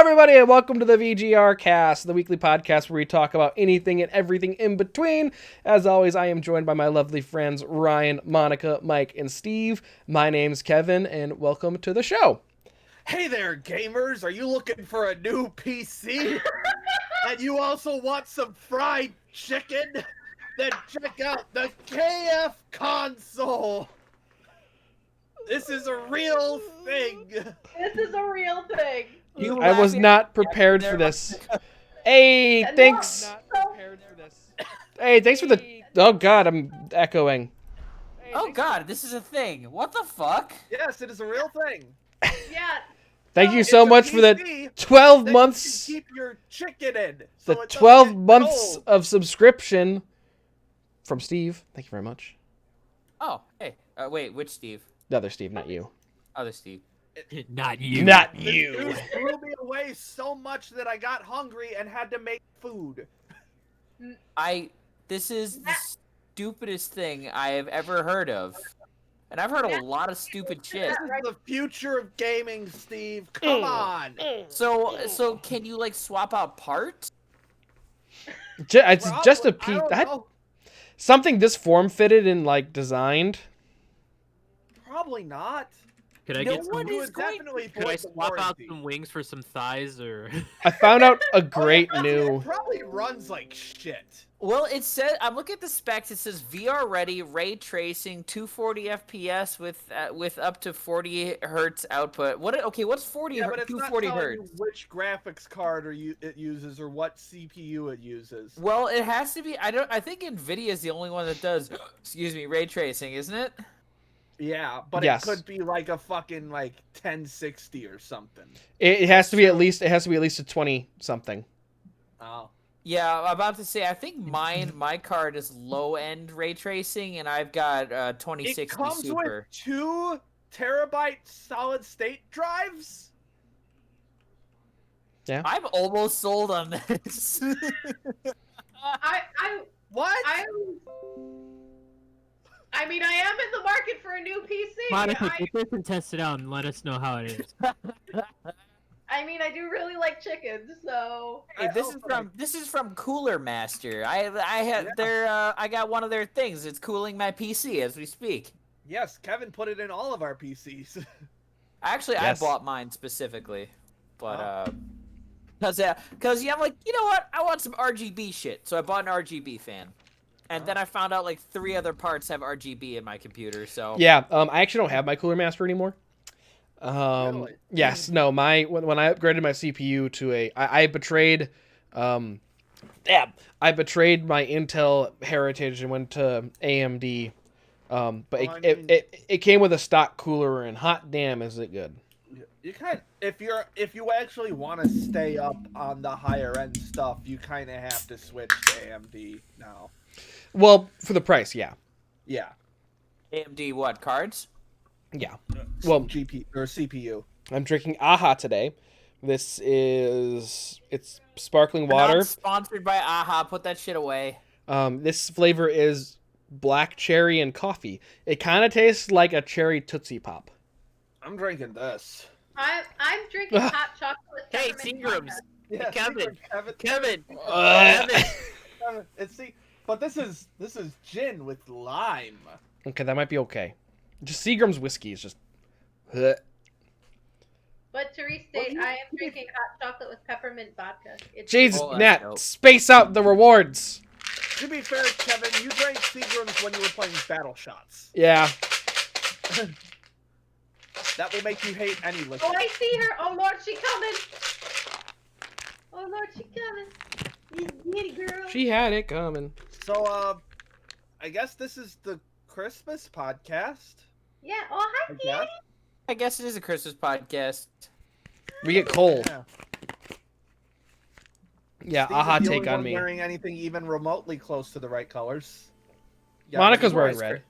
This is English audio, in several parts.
everybody, and welcome to the VGRCast, the weekly podcast where we talk about anything and everything in between. As always, I am joined by my lovely friends Ryan, Monica, Mike, and Steve. My name's Kevin, and welcome to the show. Hey there, gamers! Are you looking for a new PC? And you also want some fried chicken? Then check out the KF console! This is a real thing! This is a real thing. I was not prepared for this. Hey, thanks. Hey, thanks for the... Oh, God, I'm echoing. Oh God, this is a thing. What the fuck? Yes, it is a real thing. Yeah. Thank you It's so a much for the PC 12 that months... you can keep your chicken in. So The it doesn't 12 get months cold. of subscription from Steve. Thank you very much. Oh, hey. Wait, which Steve? The other Steve, not you. Other Steve. Not you. Not This you. news blew me away so much that I got hungry and had to make food. This is the stupidest thing I have ever heard of. And I've heard a lot of stupid shit. This is the future of gaming, Steve. Come on. So can you like swap out parts? It's just a Probably- I piece. don't know. Something this form-fitted and, like, designed. Probably not. Could I No get some? one You is would going- definitely Could I void the swap out warranty. some wings for some thighs, or? I found out a great Oh, yeah, new... It probably runs like shit. Well, it says I'm looking at the specs. It says VR ready, ray tracing, 240 FPS with up to 40 hertz output. What's 40 Yeah, but it's not 240 telling you hertz? which graphics card it uses or what CPU it uses. Well, it has to be. I think Nvidia is the only one that does. Excuse me, ray tracing, isn't it? Yeah, but Yes. it could be like a fucking like 1060 or something. It has to be at least a 20 something. Oh. Yeah, I'm about to say. I think my card is low end ray tracing, and I've got It 2060 comes Super. with 2 terabyte solid state drives. I'm almost sold on this. What? I mean, I am in the market for a new PC. Monica, get this and test it out and let us know how it is. I mean, I do really like chickens, so. Hey, this is from Cooler Master. I got one of their things. It's cooling my PC as we speak. Yes, Kevin put it in all of our PCs. Actually, Yes. I bought mine specifically, but cause I'm like, you know what? I want some RGB shit, so I bought an RGB fan, and then I found out like 3 other parts have RGB in my computer. So Yeah, I actually don't have my Cooler Master anymore. Really? Yes, no, when I upgraded my CPU to I betrayed, I betrayed my Intel heritage and went to AMD. But Well, it came with a stock cooler, and hot damn, is it good. You if you actually want to stay up on the higher end stuff, you kind of have to switch to AMD now. Well, for the price, yeah. Yeah. AMD what cards? Yeah. Well, GP or CPU. I'm drinking AHA today. It's sparkling water. Not sponsored by AHA. Put that shit away. This flavor is black cherry and coffee. It kind of tastes like a cherry Tootsie Pop. I'm drinking this. I'm drinking hot chocolate. with Hey, peppermint Seagrams. vodka. Yeah, Kevin. Kevin. Kevin. Kevin. But this is gin with lime. Okay, that might be okay. Just Seagram's whiskey is just... Ugh. But to restate, I am drinking hot chocolate with peppermint vodka. It's Jeez, Oh, that's Nat, dope. space out the rewards. To be fair, Kevin, you drank Seagram's when you were playing Battle Shots. Yeah. That will make you hate any liquor. Oh, I see her. Oh Lord, she coming. Oh Lord, she coming. You giddy girl. She had it coming. So, I guess this is the Christmas podcast. Yeah. Oh, hi, I kitty. guess. I guess it is a Christmas podcast. We get cold. Yeah. Yeah, Steve AHA is the take only on one me. Wearing anything even remotely close to the right colors. Yeah, Monica's but- wearing red.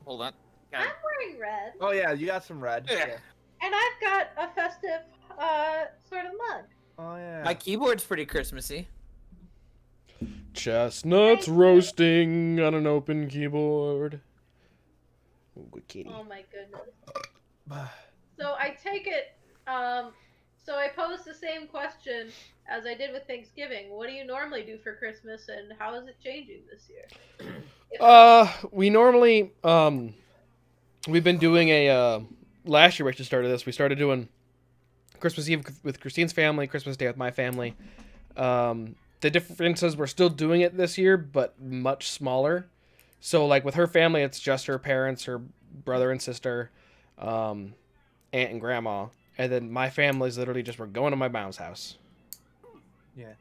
Hold on. I'm wearing red, Oh yeah, you got some red. Yeah. and I've got a festive sort of mug. Oh yeah. My keyboard's pretty Christmassy. Chestnuts roasting on an open keyboard. Ooh, good kitty. Oh my goodness. So I take it. So I pose same question as I did with Thanksgiving. What do you normally do for Christmas, and how is it changing this year? If at all. We normally we've been doing a last year we actually started this. We started doing Christmas Eve with Christine's family, Christmas Day with my family. The differences, we're still doing it this year, but much smaller. So like with her family, it's just her parents, her brother and sister, aunt and grandma, and then my family's literally just we're going to my mom's house. Yeah.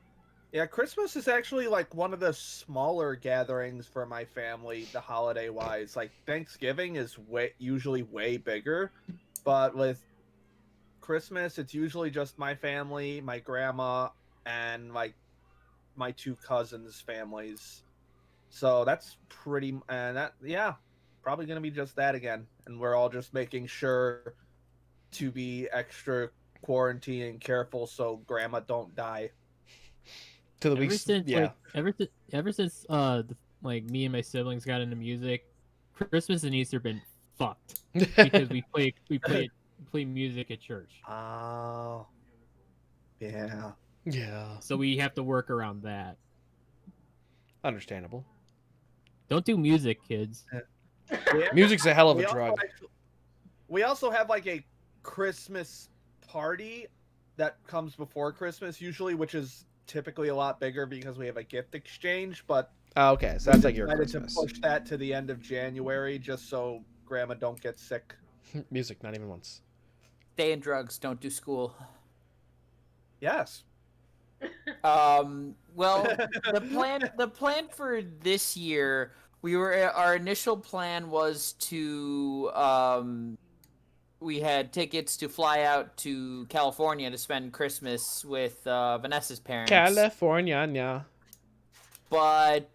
Yeah, Christmas is actually like one of the smaller gatherings for my family, the holiday wise. Like Thanksgiving is usually way bigger, but with Christmas, it's usually just my family, my grandma, and like my two cousins' families. So that's pretty, and that, yeah, probably gonna be just that again. And we're all just making sure to be extra quarantine and careful so grandma don't die. To the Ever weeks, since yeah. ever since like me and my siblings got into music, Christmas and Easter been fucked because we play music at church, Oh, yeah. Yeah, so we have to work around that. understandable. Don't do music, kids. Yeah. Music's a hell of a We also, drug. we also have like a Christmas party that comes before Christmas usually, which is typically a lot bigger because we have a gift exchange. But Oh, okay, so we that's like your decided to Christmas. push that to the end of January just so grandma don't get sick. Music, not even once. Stay in drugs. Don't do school. Yes. Well, the plan for this year, our initial plan was to we had tickets to fly out to California to spend Christmas with Vanessa's parents. California, yeah. But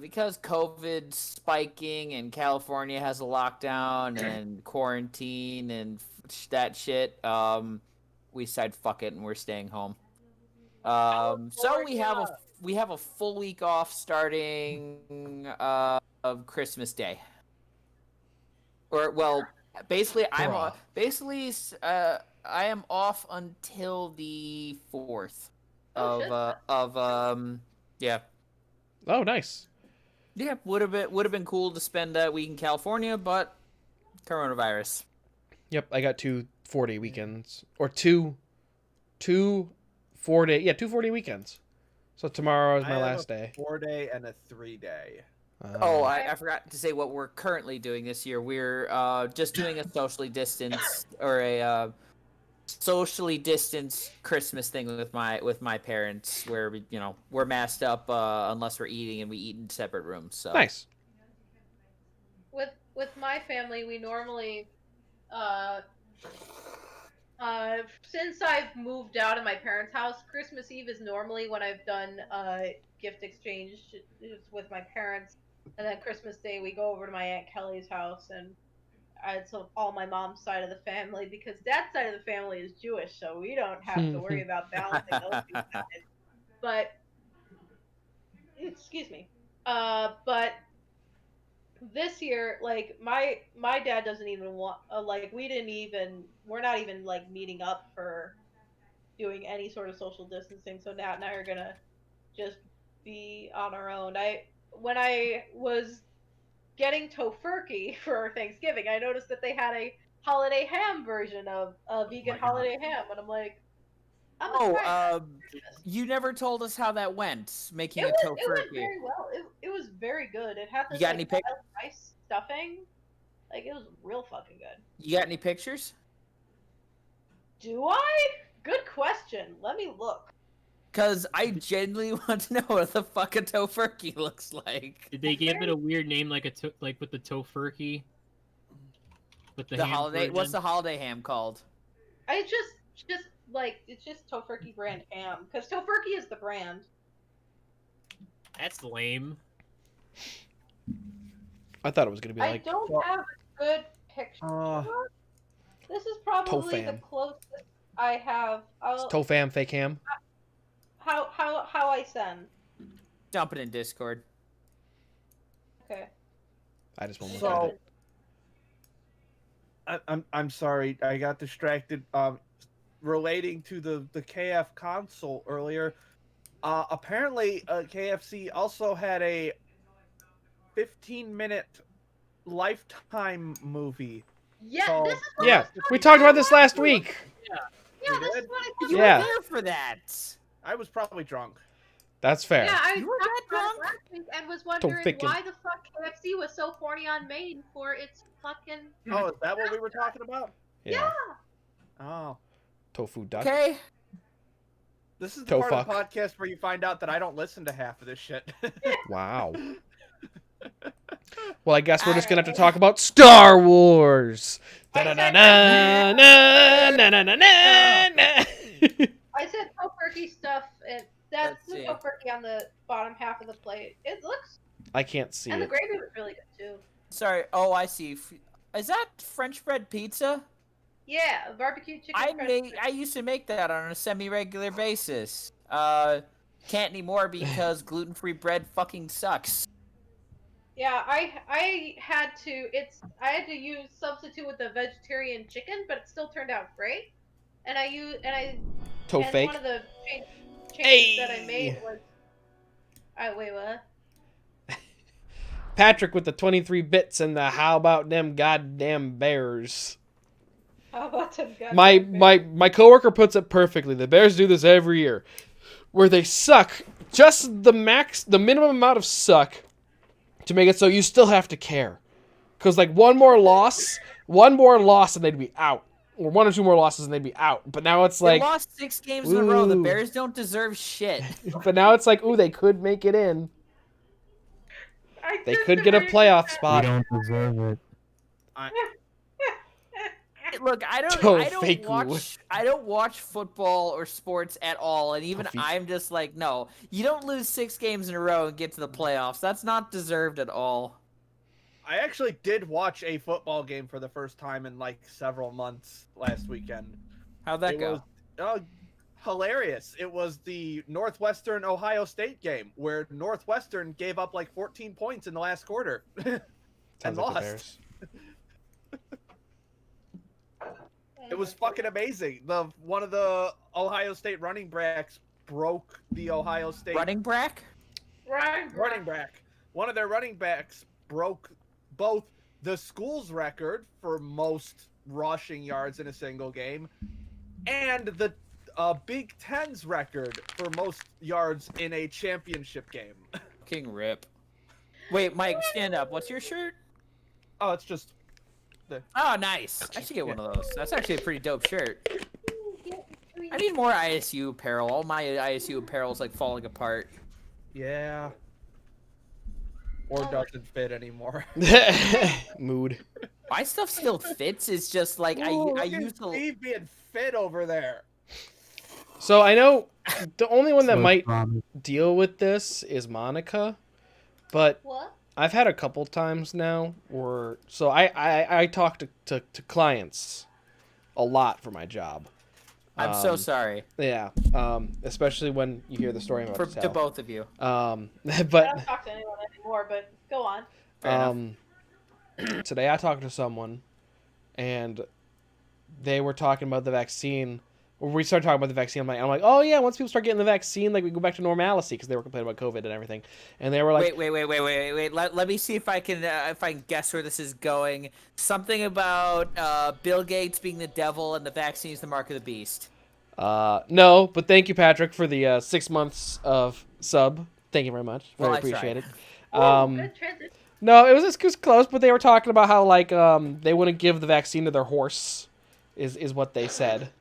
because COVID's spiking and California has a lockdown and quarantine and that shit, we decided fuck it and we're staying home. So we have a full week off starting of Christmas Day. Or well, basically Bruh. I am off until the 4th Oh, shit. yeah. Oh, nice. Yeah, would have been cool to spend that week in California, but coronavirus. Yep, I got 2 4-day weekends. Or two 4-day, yeah, 2 4-day weekends. So tomorrow is my last day. 4-day and a 3-day. Oh, I forgot to say what we're currently doing this year. We're just doing a socially distanced Christmas thing with my parents, where we're masked up unless we're eating, and we eat in separate rooms. So nice. With my family, we normally, since I've moved out of my parents' house, Christmas Eve is normally when I've done gift exchange with my parents, and then Christmas Day we go over to my Aunt Kelly's house, and it's all my mom's side of the family because Dad's side of the family is Jewish, so we don't have to worry about balancing those two sides. But excuse me, but this year, like my dad doesn't even want like we're not even like meeting up for doing any sort of social distancing. So Nat and I are gonna just be on our own. When I was getting tofurkey for Thanksgiving, I noticed that they had a holiday ham version of a vegan holiday ham, and I'm like, I'm gonna try that. you never told us how that went, making a It went tofurkey. very well. It was very good. It had You this got like any pic? wild rice stuffing. Like it was real fucking good. You got any pictures? Do I? Good question. Let me look. Cause I genuinely want to know what the fuck a tofurkey looks like. Did they give it a weird name like like with the tofurkey? With the ham holiday. version? What's the holiday ham called? I just like it's just Tofurkey brand ham because Tofurkey is the brand. That's lame. I thought it was gonna be I like don't have a good picture. This is probably the Tofam. closest I have. Tofam fake ham. How I send? Dump it in Discord. Okay. I just won't look So- at it. I'm sorry, I got distracted. relating to the KF console earlier, apparently KFC also had a 15-minute Lifetime movie. Yeah, called this is what I Yeah, was we talking talked about about this last last week. Yeah, We this did? is what I You Yeah. were there for that. I was probably drunk. That's fair. Yeah, I You were talked that about drunk? it last week and was Don't wondering thinking. why the fuck KFC was so horny on Maine for its fucking. Oh, is that what we were talking about? Yeah. Oh. Tofu duck. Okay. This is the part of the Toe-fuck. podcast where you find out that I don't listen to half of this shit. Wow. Well, I guess we're just gonna have to talk about Star Wars. Da-na-na-na-na-na-na-na-na. I said tofurkey stuff, and that's Let's the see. tofurkey on the bottom half of the plate. It looks, I can't see and the it. gravy was really good too. Sorry. Oh, I see. Is that French bread pizza? Yeah, barbecue chicken. I used to make that on a semi-regular basis. Can't anymore because gluten-free bread fucking sucks. Yeah, I had to. I had to use substitute with the vegetarian chicken, but it still turned out great. And and Toe-fake. one of the changes that I made Hey. was. Wait, what? Patrick with the 23 bits and the how about them goddamn bears. How about some goddamn My coworker puts it perfectly. The Bears do this every year, where they suck just the minimum amount of suck to make it so you still have to care. Because like one more loss and they'd be out, or one or two more losses and they'd be out. But now it's They like, lost 6 games in a row. The ooh. Bears don't deserve shit. but now it's like, ooh, they could make it in. They could get a playoff We spot. don't deserve it. Look, I Fake don't watch football or sports at all, and even Fake. I'm just like, no, you don't lose 6 games in a row and get to the playoffs. That's not deserved at all. I actually did watch a football game for the first time in like several months last weekend. How'd that It go? was hilarious. It was the Northwestern Ohio State game where Northwestern gave up like 14 points in the last quarter and Sounds like the lost. Bears. It was fucking amazing. One of the Ohio State running backs broke the Ohio State Running back? running back. One of their running backs broke both the school's record for most rushing yards in a single game and the Big Ten's record for most yards in a championship game. King rip. Wait, Mike, stand up. What's your shirt? Oh, it's just Oh, nice. I should get one of those. That's actually a pretty dope shirt. I need more ISU apparel. All my ISU apparel is like falling apart. yeah. Or doesn't fit anymore. Mood. My stuff still fits. It's just like I Look at used to. Steve being fit over there. So I know the only one that So might promised. deal with this is Monica, but What? I've had a couple times now where I talk to clients a lot for my job. I'm so sorry Yeah, especially when you hear the story I'm about to to tell. both of you. But I don't talk to anyone anymore, but go on. Fair enough. today I talked to someone, and they were talking about the vaccine. We started talking about the vaccine. I'm like, oh yeah, once people start getting the vaccine, like we go back to normalcy, because they were complaining about COVID and everything. And they were like, Wait. Let me see if I can guess where this is going. Something about Bill Gates being the devil and the vaccine is the mark of the beast. no, but thank you, Patrick, for the 6 months of sub. Thank you very much. Very Well, I appreciate it. Good transition. No, it was close, but they were talking about how like they wouldn't give the vaccine to their horse, is what they said.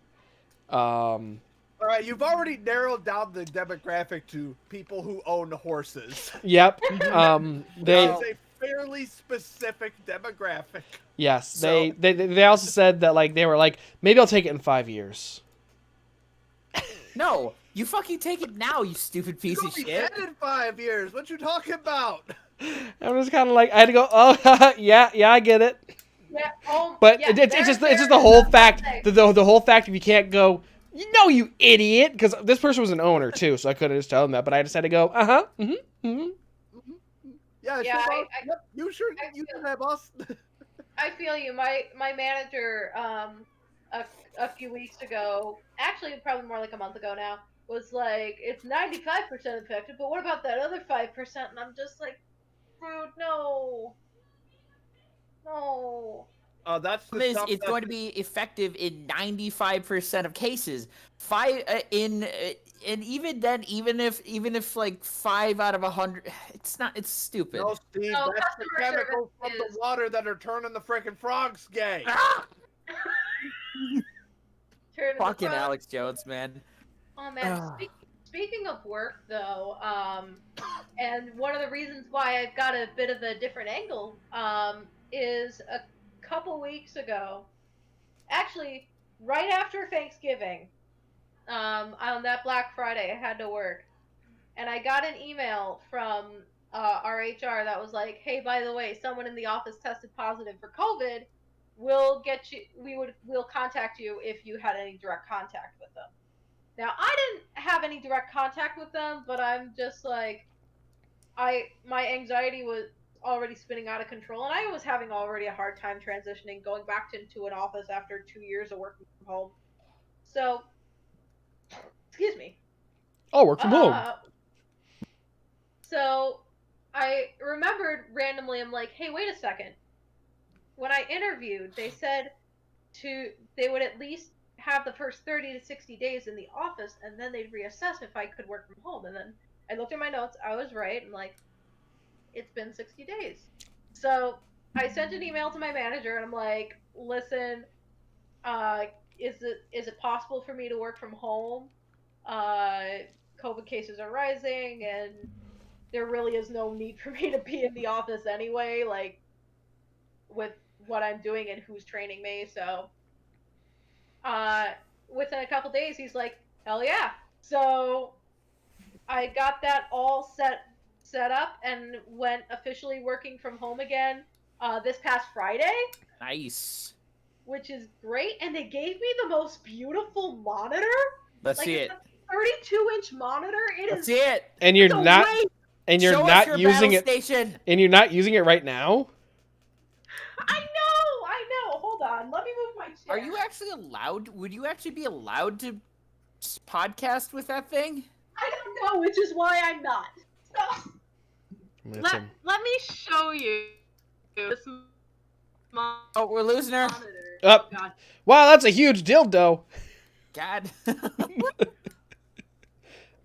All right, you've already narrowed down the demographic to people who own horses. Yep. They That's a fairly specific demographic. yes. So- They also said that like they were like maybe I'll take it in 5 years. No, you fucking take it now, you stupid piece of You'll be shit. dead in 5 years. What you talking about? I was kind of like I had to go. Oh yeah, I get it. Yeah, But yeah, it's just the whole fact the whole fact if you can't go. You idiot! Because this person was an owner too, so I couldn't just tell them that. But I just had to go. Yeah, Yeah, sure, I- boss. Yep, you sure I you feel- can have us. I feel you. My manager a few weeks ago, actually probably more like a month ago now, was like, it's 95% effective, but what about that other 5%? And I'm just like, dude, no, no. That's the Is stuff it's that going to be effective in 95% of cases. And even then, even if like 5 out of 100, it's stupid. no, Steve, No, that's the customer service chemicals from the is water that are turning the freaking frogs gay. Ah! turning the Fucking front. Alex Jones, man. Oh man, Ah. speaking of work though, and one of the reasons why I've got a bit of a different angle, is a couple weeks ago, actually right after Thanksgiving, on that Black Friday, I had to work, and I got an email from our HR that was like, "Hey, by the way, someone in the office tested positive for COVID. We'll contact you if you had any direct contact with them." Now, I didn't have any direct contact with them, but I'm just like, my anxiety was already spinning out of control, and I was having already a hard time transitioning, going back into an office after 2 years of working from home. So, excuse me. Oh, work from home. So I remembered randomly. I'm like, hey, wait a second. When I interviewed, they said they would at least have the first 30 to 60 days in the office, and then they'd reassess if I could work from home. And then I looked at my notes. I was right. I'm like, it's been 60 days. So I sent an email to my manager, and I'm like, listen, uh, is it possible for me to work from home? COVID cases are rising, and there really is no need for me to be in the office anyway, like with what I'm doing and who's training me. So uh within a couple days he's like, hell yeah. So I got that all set up and went officially working from home again this past Friday, Nice. which is great. And they gave me the most beautiful monitor. Let's Like, see it's it. a 32-inch monitor. It Let's is see it. And you're it's a not way and you're Show us not your using battle it station. and you're not using it right now? I know. Hold on. Let me move my chair. Are you actually allowed? Would you actually be allowed to podcast with that thing? I don't know, which is why I'm not. So, That's a- let me show you this monitor. Oh, we're losing her. Up. Oh god. Wow, that's a huge dildo. God, I'm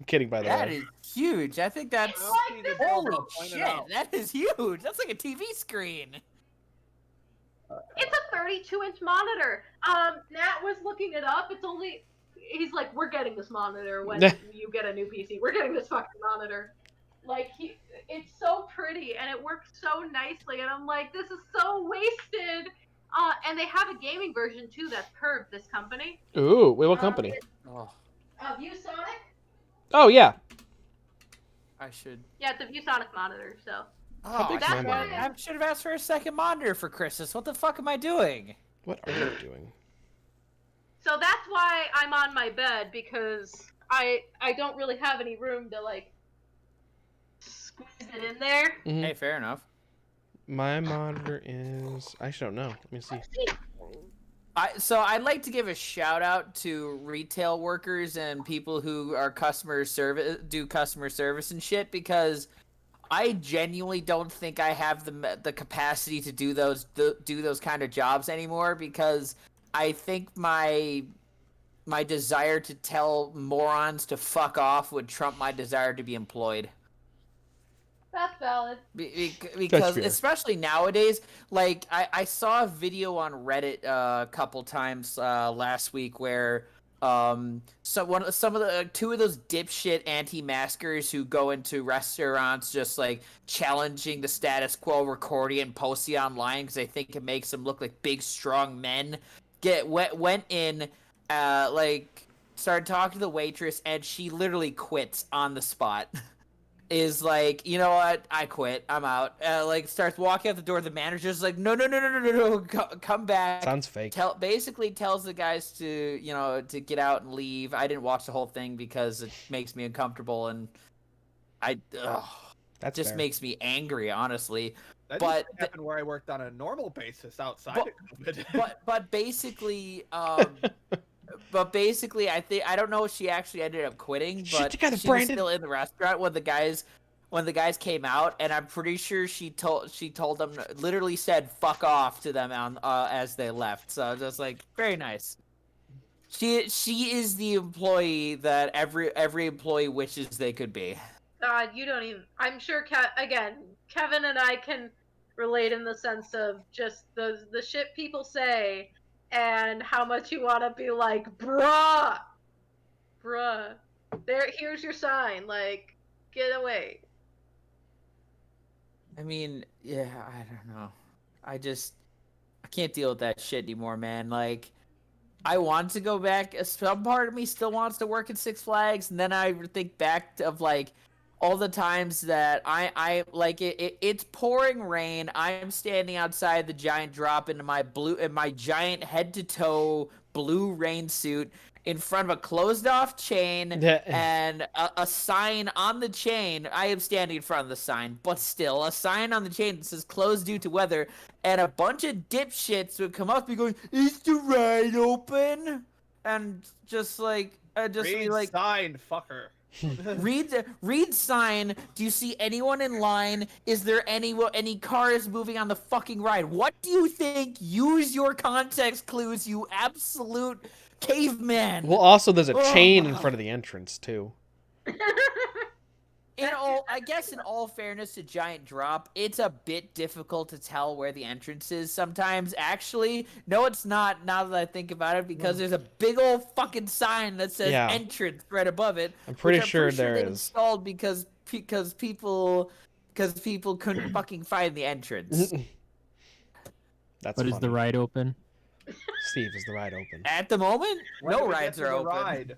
kidding, by the that way. is huge. I think that's It's like this. holy Point it shit. out. That is huge. That's like a TV screen. It's a 32-inch monitor. Nat was looking it up. It's only. He's like, we're getting this monitor when you get a new PC. We're getting this fucking monitor. Like, it's so pretty and it works so nicely. And I'm like, this is so wasted. And they have a gaming version too that's Curved, this company. Ooh, wait, what company? Oh, ViewSonic? Oh, yeah. I should. Yeah, it's a ViewSonic monitor, so. Oh, big's my I monitor? should have asked for a second monitor for Christmas. What the fuck am I doing? What are you doing? So that's why I'm on my bed, because I don't really have any room to, like, squeeze it in there. Mhm. Hey, fair enough. My monitor is. I actually don't know. Let me see. So I'd like to give a shout out to retail workers and people who are customer service and shit, because I genuinely don't think I have the capacity to do those kind of jobs anymore, because I think my desire to tell morons to fuck off would trump my desire to be employed. That's valid. Because fair. especially nowadays, like I saw a video on Reddit a couple times last week where two of those dipshit anti-maskers who go into restaurants just like challenging the status quo, recording it and posting it online because they think it makes them look like big strong men, went in like started talking to the waitress and she literally quits on the spot. Is like, you know what? I quit. I'm out. Like starts walking out the door. The manager's like, no, come back. Sounds fake. Basically tells the guys to to get out and leave. I didn't watch the whole thing because it makes me uncomfortable and That's just fair. makes me angry, honestly. That But used to happen where I worked on a normal basis outside of COVID. but basically, I don't know if she actually ended up quitting, Shit but together, she was Brandon. still in the restaurant when the guys came out, and I'm pretty sure she told them, literally said "fuck off" to them as they left. So just like, very nice. She is the employee that every employee wishes they could be. God, you don't even. I'm sure. Kevin and I can relate in the sense of just the shit people say and how much you want to be like, bruh, bruh. Here's your sign. Like, get away. I mean, yeah, I don't know. I can't deal with that shit anymore, man. Like, I want to go back. Some part of me still wants to work at Six Flags, and then I think back of like all the times that I like it's pouring rain. I'm standing outside the giant drop in my giant head to toe blue rain suit in front of a closed off chain and a sign on the chain. I am standing in front of the sign, but still a sign on the chain that says closed due to weather. And a bunch of dipshits would come up and be going, "Is the ride open?" And just like, Read like, sign, fucker. read sign. Do you see anyone in line? Is there any cars moving on the fucking ride? What do you think? Use your context clues, you absolute caveman. Well, also there's a chain in front of the entrance too. I guess in all fairness to Giant Drop, it's a bit difficult to tell where the entrance is sometimes. Actually, no, it's not. Now that I think about it, because there's a big old fucking sign that says entrance right above it. I'm pretty which sure I'm pretty there they is. installed because people couldn't fucking find the entrance. That's But is funny. the ride open? Steve, is the ride open? At the moment, When do no we get rides to are the open. ride?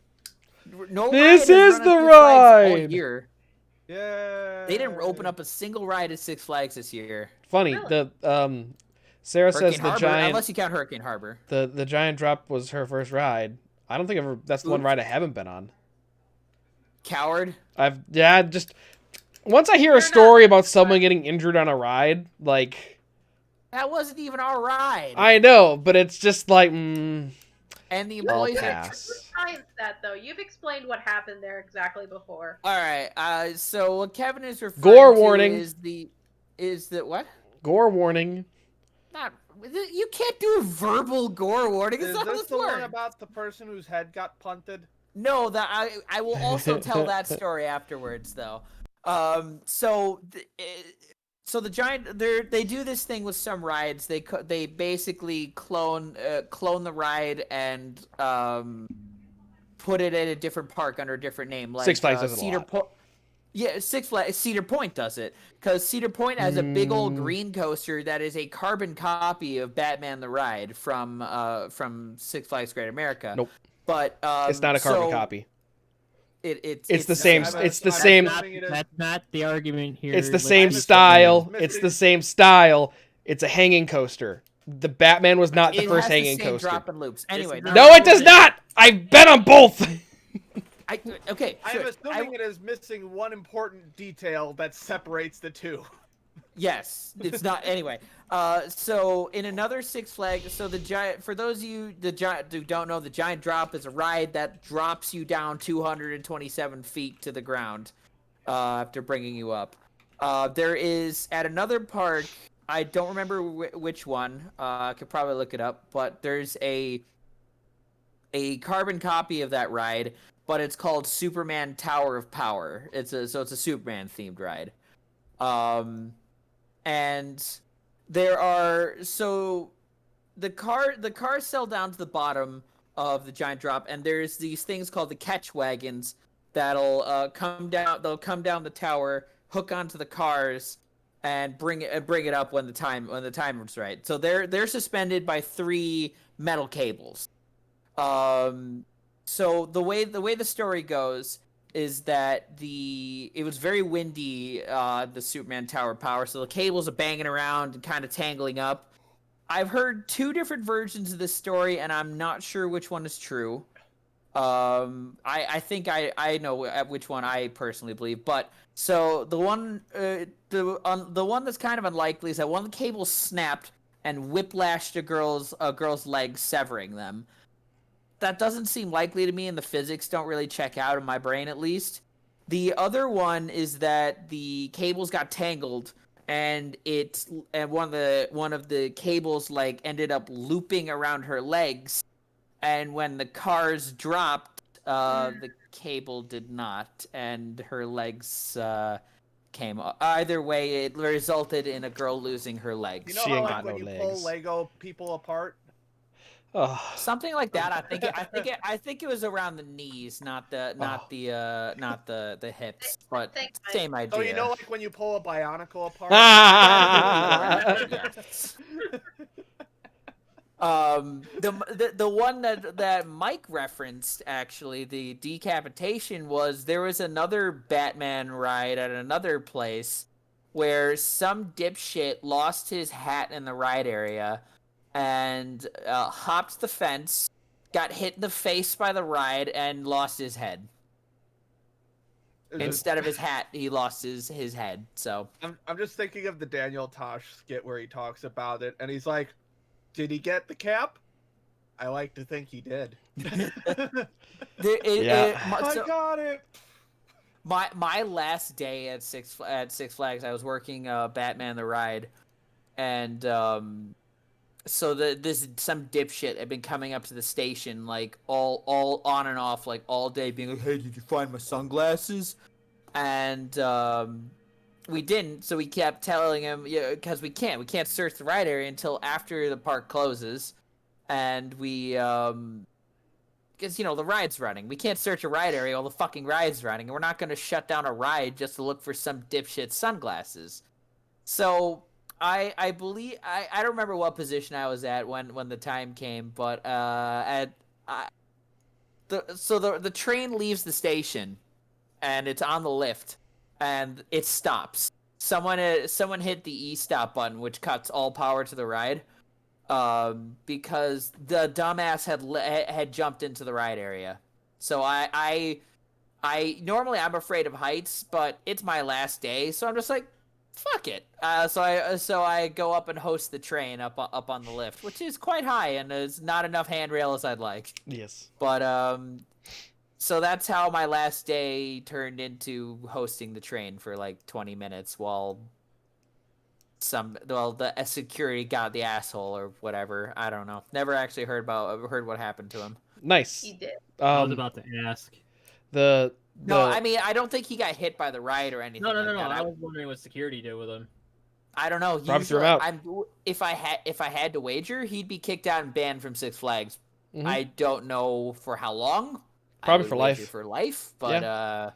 No This ride has is run at the Six Flags all ride! year. Yeah. They didn't open up a single ride at Six Flags this year. Funny, Really? Sarah Hurricane says the Harbor, giant unless you count Hurricane Harbor. the giant drop was her first ride. I don't think that's the one ride I haven't been on. Coward. Just once I hear a story about someone getting injured on a ride, like That wasn't even our ride. I know, but it's just like And the You employees are... pass. science that though. You've explained what happened there exactly before. All right. So what Kevin is referring Gore to warning. is the what? Gore warning. Not you can't do a verbal gore warning. It's Is not how this this the one works. about the person whose head got punted? No, that I will also tell that story afterwards though. So the giant they do this thing with some rides. They basically clone the ride and put it at a different park under a different name, like Six Flags does it a Cedar lot. Point. Yeah, Six Flags. Cedar Point does it because Cedar Point has a big old green coaster that is a carbon copy of Batman the Ride from Six Flags Great America. Nope. But It's not a carbon copy. It's the same. I'm It's the I'm same. assuming it is- That's not the argument here. It's the Like, same I'm assuming style. it's It's the missing- same style. It's a hanging coaster. The Batman was not the it first has hanging the same coaster. drop and loops. Anyway, No, it does not. I've been on both. Okay, I'm sure. assuming it is missing one important detail that separates the two. Yes, it's not. Anyway, so in another Six Flags, so the giant. For those of you who don't know, the giant drop is a ride that drops you down 227 feet to the ground after bringing you up. There is at another park. I don't remember which one. I could probably look it up, but there's a carbon copy of that ride, but it's called Superman Tower of Power. It's a Superman themed ride. And there are the cars sell down to the bottom of the giant drop, and there's these things called the catch wagons that'll come down. They'll come down the tower, hook onto the cars, and bring it up when the timer's right. So they're suspended by 3 metal cables. So the way the story goes is that it was very windy, the Superman Tower of Power, so the cables are banging around and kind of tangling up. I've heard 2 different versions of this story, and I'm not sure which one is true. I think I know which one I personally believe, but so the one the one that's kind of unlikely is that one of the cables snapped and whiplashed a girl's legs, severing them. That doesn't seem likely to me, and the physics don't really check out in my brain, at least. The other one is that the cables got tangled, and one of the cables like ended up looping around her legs, and when the cars dropped, the cable did not, and her legs came off. Either way, it resulted in a girl losing her legs. You know She how ain't like got when no you legs. pull Lego people apart? Oh. Something like that. I think it was around the knees, not the hips, but same idea. So you know like when you pull a Bionicle apart? Yes. The one that Mike referenced, actually, the decapitation, was there was another Batman ride at another place where some dipshit lost his hat in the ride area and hopped the fence, got hit in the face by the ride, and lost his head. Instead of his hat, he lost his head. So I'm just thinking of the Daniel Tosh skit where he talks about it, and he's like, "Did he get the cap? I like to think he did." Yeah. I got it. My last day at Six Flags, I was working Batman the Ride, and so this some dipshit had been coming up to the station like all on and off like all day, being like, "Hey, did you find my sunglasses?" And we didn't, so we kept telling him, yeah, because we can't search the ride area until after the park closes, and we because the ride's running. We can't search a ride area while the fucking ride's running, and we're not going to shut down a ride just to look for some dipshit sunglasses. So I believe I don't remember what position I was at when the time came, but the train leaves the station, and it's on the lift, and it stops. Someone hit the E-stop button, which cuts all power to the ride, because the dumbass had jumped into the ride area. So I normally I'm afraid of heights, but it's my last day, so I'm just like, fuck it. So I go up and host the train up on the lift, which is quite high and is not enough handrail as I'd like. Yes. But so that's how my last day turned into hosting the train for like 20 minutes while the security got the asshole or whatever. I don't know. Never actually heard what happened to him. Nice. He did. I was about to ask. No, I mean, I don't think he got hit by the ride or anything. No. That. I was wondering what security did with him. I don't know. Probably threw him out. If I had to wager, he'd be kicked out and banned from Six Flags. Mhm. I don't know for how long. Probably for life. For life, but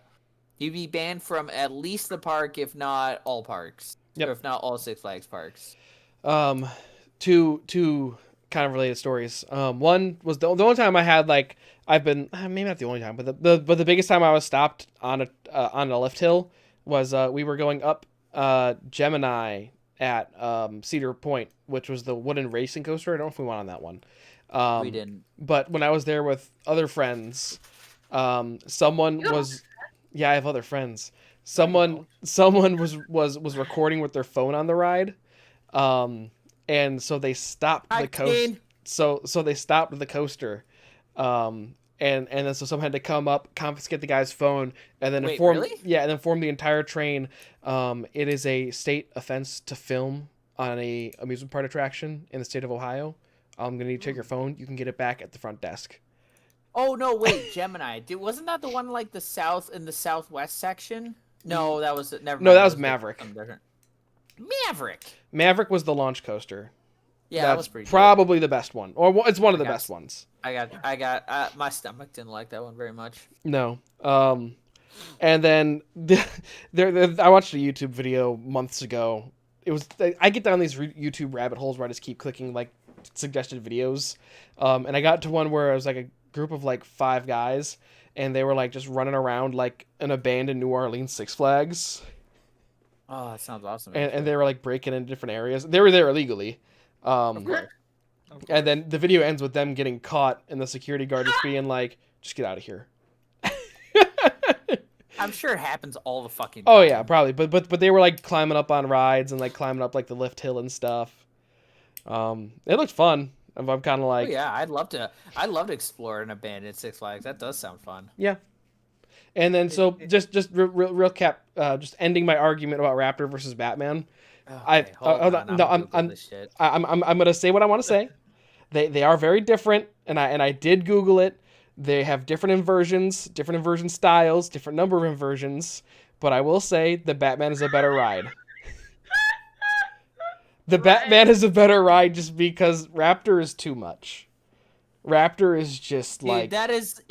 he'd be banned from at least the park, if not all parks. Yep. Or if not all Six Flags parks. Two kind of related stories. One was the only time I had I've been maybe not the only time, but the biggest time I was stopped on a lift hill was we were going up Gemini at Cedar Point, which was the wooden racing coaster. I don't know if we went on that one. We didn't. But when I was there with other friends, someone was. Yeah, I have other friends. Someone was recording with their phone on the ride, and so they stopped the coaster. So they stopped the coaster, and then so someone had to come up, confiscate the guy's phone, and then inform the entire train. It is a state offense to film on a amusement park attraction in the state of Ohio. I'm gonna need to check your phone. You can get it back at the front desk. Oh no! Wait, Gemini. Wasn't that the one like the southwest section? No, that was never. No, that was Maverick. Maverick was the launch coaster. Yeah, that was pretty. Probably the best one, or it's one of the best ones. I got. My stomach didn't like that one very much. No. And then I watched a YouTube video months ago. It was I get down these YouTube rabbit holes where I just keep clicking like suggested videos, and I got to one where it was like a group of like 5 guys, and they were like just running around like an abandoned New Orleans Six Flags. Oh, that sounds awesome. And they were like breaking into different areas. They were there illegally. Of course. And then the video ends with them getting caught, and the security guard just being like, just get out of here. I'm sure it happens all the fucking time. Oh yeah, probably. But they were like climbing up on rides and like climbing up like the lift hill and stuff. It looked fun. I'm kind of like, Oh yeah, I'd love to explore an abandoned Six Flags. That does sound fun. yeah. And then so just real cap, just ending my argument about Raptor versus Batman. Okay, hold on. No, I'm Googling this shit. I'm gonna say what I want to say. They are very different, and I did Google it. They have different inversion styles, different number of inversions. But I will say the Batman is a better ride. The Batman is a better ride just because Raptor is too much. Raptor is just like... Dude, that is...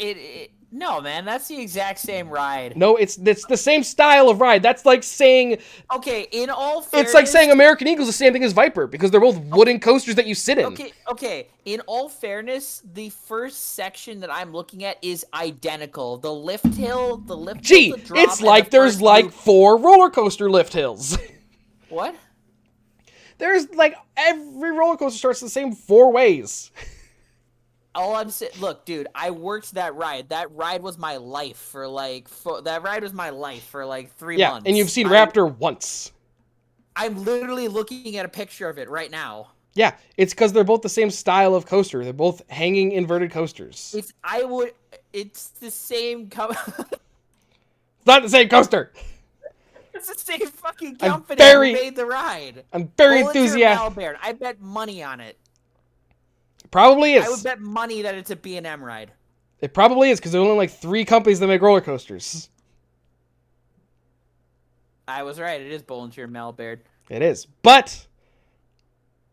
No, man, that's the exact same ride. No, it's the same style of ride. That's like saying... Okay, in all fairness... It's like saying American Eagle's the same thing as Viper, because they're both wooden coasters that you sit in. Okay. In all fairness, the first section that I'm looking at is identical. The lift hill, the drop, it's like there's like 4 roller coaster lift hills. What? There's like every roller coaster starts the same 4 ways. All I'm saying, look, dude, I worked that ride. That ride was my life for like 3 months. Yeah, and you've seen Raptor once. I'm literally looking at a picture of it right now. Yeah, it's because they're both the same style of coaster. They're both hanging inverted coasters. It's the same. It's not the same coaster. It's the same fucking company who made the ride. I'm very enthusiastic. Malbear. I bet money on it. It probably is. I would bet money that it's a B&M ride. It probably is because there are only like 3 companies that make roller coasters. I was right. It is Bollinger and Malbear. It is, but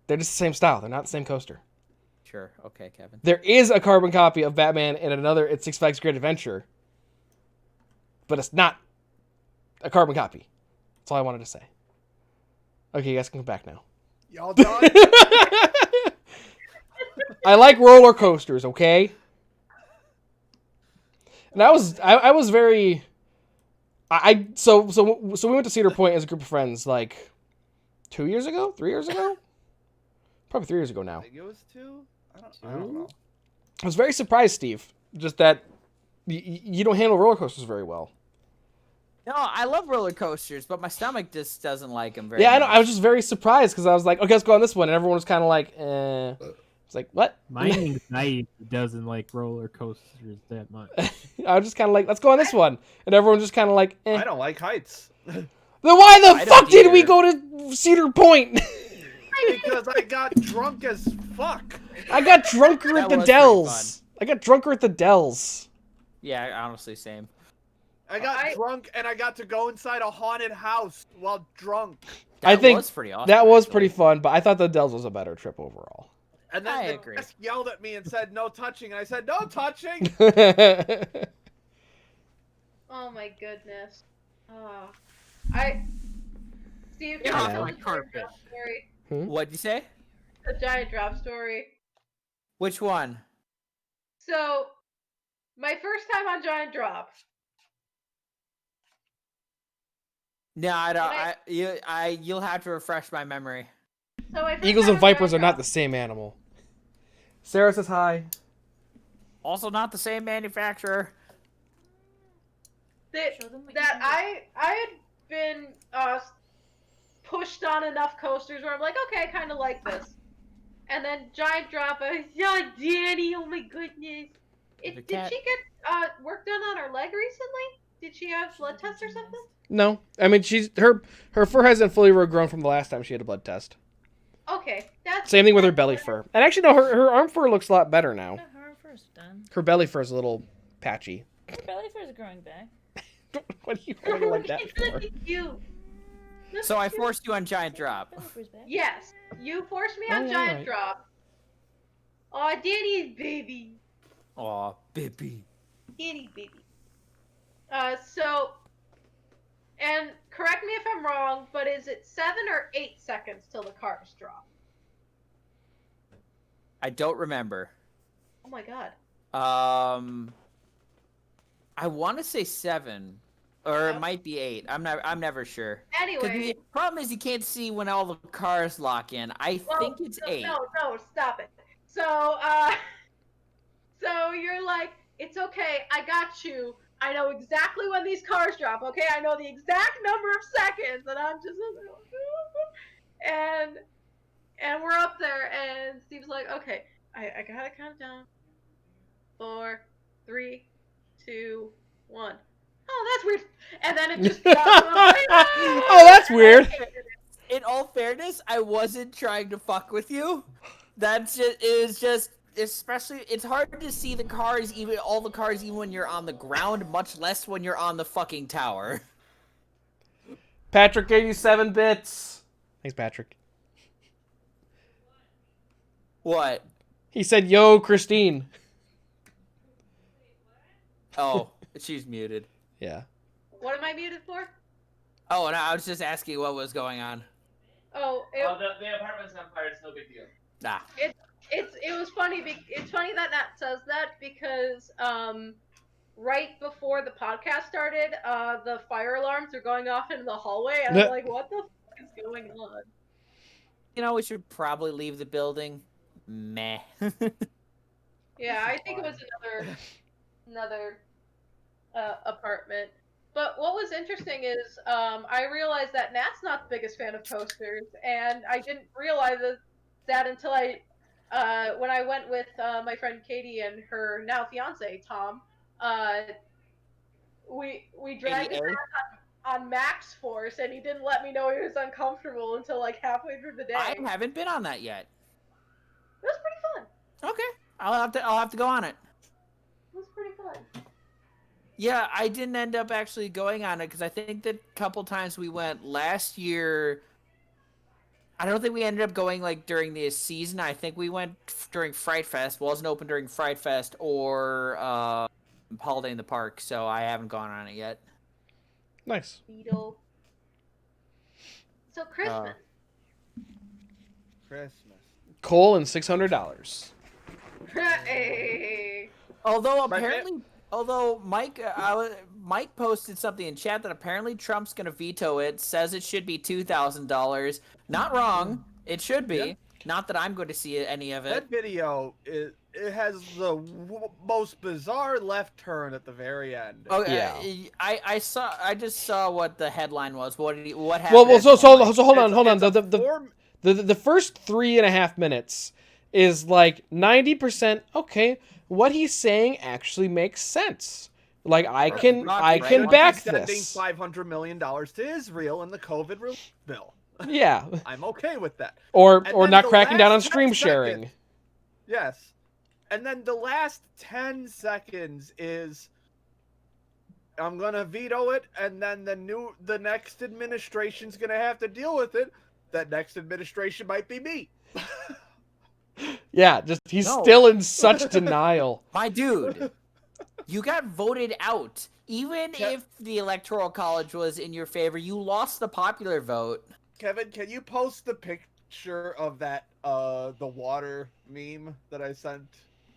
they're just the same style. They're not the same coaster. Sure. Okay, Kevin. There is a carbon copy of Batman and another at Six Flags Great Adventure, but it's not a carbon copy. That's all I wanted to say. Okay, you guys can come back now. Y'all done? I like roller coasters, okay? And I was very... So we went to Cedar Point as a group of friends like 2 years ago? 3 years ago? Probably 3 years ago now. I think it was 2? I don't know. I was very surprised, Steve, just that you don't handle roller coasters very well. No, I love roller coasters, but my stomach just doesn't like them very much. I know. I was just very surprised because I was like, okay, let's go on this one. And everyone was kind of like, eh. It's like, what? My anxiety doesn't like roller coasters that much. I was just kind of like, let's go on this one. And everyone just kind of like, eh. I don't like heights. Then why the fuck did we go to Cedar Point? Because I got drunk as fuck. I got drunker at the Dells. Yeah, honestly, same. I got drunk and I got to go inside a haunted house while drunk. That was pretty awesome. That was pretty fun, but I thought the Dells was a better trip overall. And then I the agree. desk yelled at me and said, "No touching." And I said, "No touching." Oh my goodness. Steve, Get can off you tell my the carpet. drop story? What'd you say? The giant drop story. Which one? So, my first time on Giant Drop. No, I don't. You'll have to refresh my memory. So my first Eagles time and on Vipers Giant are not Drop. the same animal. Sarah says hi. Also, not the same manufacturer. That I had been pushed on enough coasters where I'm like, okay, I kind of like this. And then Giant Drop, yeah, Danny, oh my goodness. Did she get work done on her leg recently? Did she have blood test or something? No, I mean her fur hasn't fully regrown from the last time she had a blood test. Okay, that's Same thing with her belly fur. And actually, no, her arm fur looks a lot better now. Her arm fur's done. Her belly fur is a little patchy. Her belly fur's growing back. What are you holding like that It's gonna for? be cute. So I forced you on Giant Drop. Belly fur's back. Yes, you forced me on Oh, Giant right. Drop. Aw, Danny's baby. Aw, baby. Danny baby. And correct me if I'm wrong, but is it 7 or 8 seconds till the cars drop? I don't remember. Oh my god. I want to say 7, or it might be 8. I'm never sure. 'Cause Anyway. the problem is you can't see when all the cars lock in. I think it's 8. No, stop it. So you're like, it's okay. I got you. I know exactly when these cars drop. Okay, I know the exact number of seconds, and I'm just and we're up there, and Steve's like, okay, I gotta count down. 4, 3, 2, 1. Oh, that's weird. And then it just drops. And I'm like, Oh, that's weird. In all fairness, I wasn't trying to fuck with you. That's just, it was just, especially, it's hard to see the cars, even all the cars, even when you're on the ground, much less when you're on the fucking tower. Patrick gave you 7 bits. Thanks, Patrick. What? He said, "Yo, Christine." Oh, she's muted. Yeah. What am I muted for? Oh, and I was just asking what was going on. Oh, The apartment's on fire. It's no big deal. Nah. it was funny. It's funny that Nat says that because right before the podcast started, the fire alarms are going off in the hallway, and I'm like, what the fuck is going on? You know, we should probably leave the building. Meh. Yeah, I think it was another apartment. But what was interesting is I realized that Nat's not the biggest fan of toasters, and I didn't realize that until when I went with my friend Katie and her now fiance Tom. We dragged it on max force, and he didn't let me know he was uncomfortable until like halfway through the day. I haven't been on that yet. It was pretty fun. Okay, I'll have to go on it. It was pretty fun. Yeah, I didn't end up actually going on it because I think that a couple times we went last year. I don't think we ended up going like during the season. I think we went during Fright Fest. Wasn't open during Fright Fest or Holiday in the Park, so I haven't gone on it yet. Nice. Beetle. So Christmas. Christmas. Cole and $600. Hey. Although apparently, Mike posted something in chat that apparently Trump's gonna veto it. Says it should be $2,000. Not wrong. It should be. Yeah. Not that I'm going to see any of it. That video, it has the most bizarre left turn at the very end. Oh Yeah. I just saw what the headline was. What happened? Well, so hold on. It's The first 3.5 minutes is like 90%. Okay, what he's saying actually makes sense. Like I can back sending this. $500 million to Israel in the COVID relief bill. Yeah. I'm okay with that. Or then not the cracking down on last stream 10 sharing. seconds- Yes. And then the last 10 seconds is I'm gonna veto it, and then the next administration's gonna have to deal with it. That next administration might be me. Yeah, just he's No. still in such denial. My dude, you got voted out. Even if the Electoral College was in your favor, you lost the popular vote. Kevin, can you post the picture of that the water meme that I sent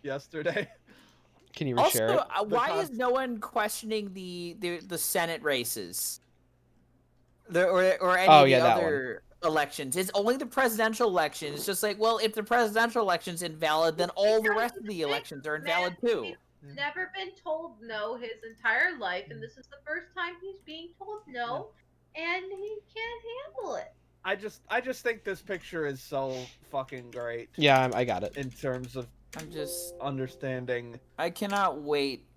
yesterday? Can you reshare Also, it? why is no one questioning the Senate races? Or any of the that other elections? It's only the presidential election. It's just like, well, if the presidential election's invalid, then all the rest of the elections are invalid too. He's never been told no his entire life, and this is the first time he's being told no, and he can't handle it. I just think this picture is so fucking great Yeah, I got it. in terms of I'm just, understanding. I cannot wait.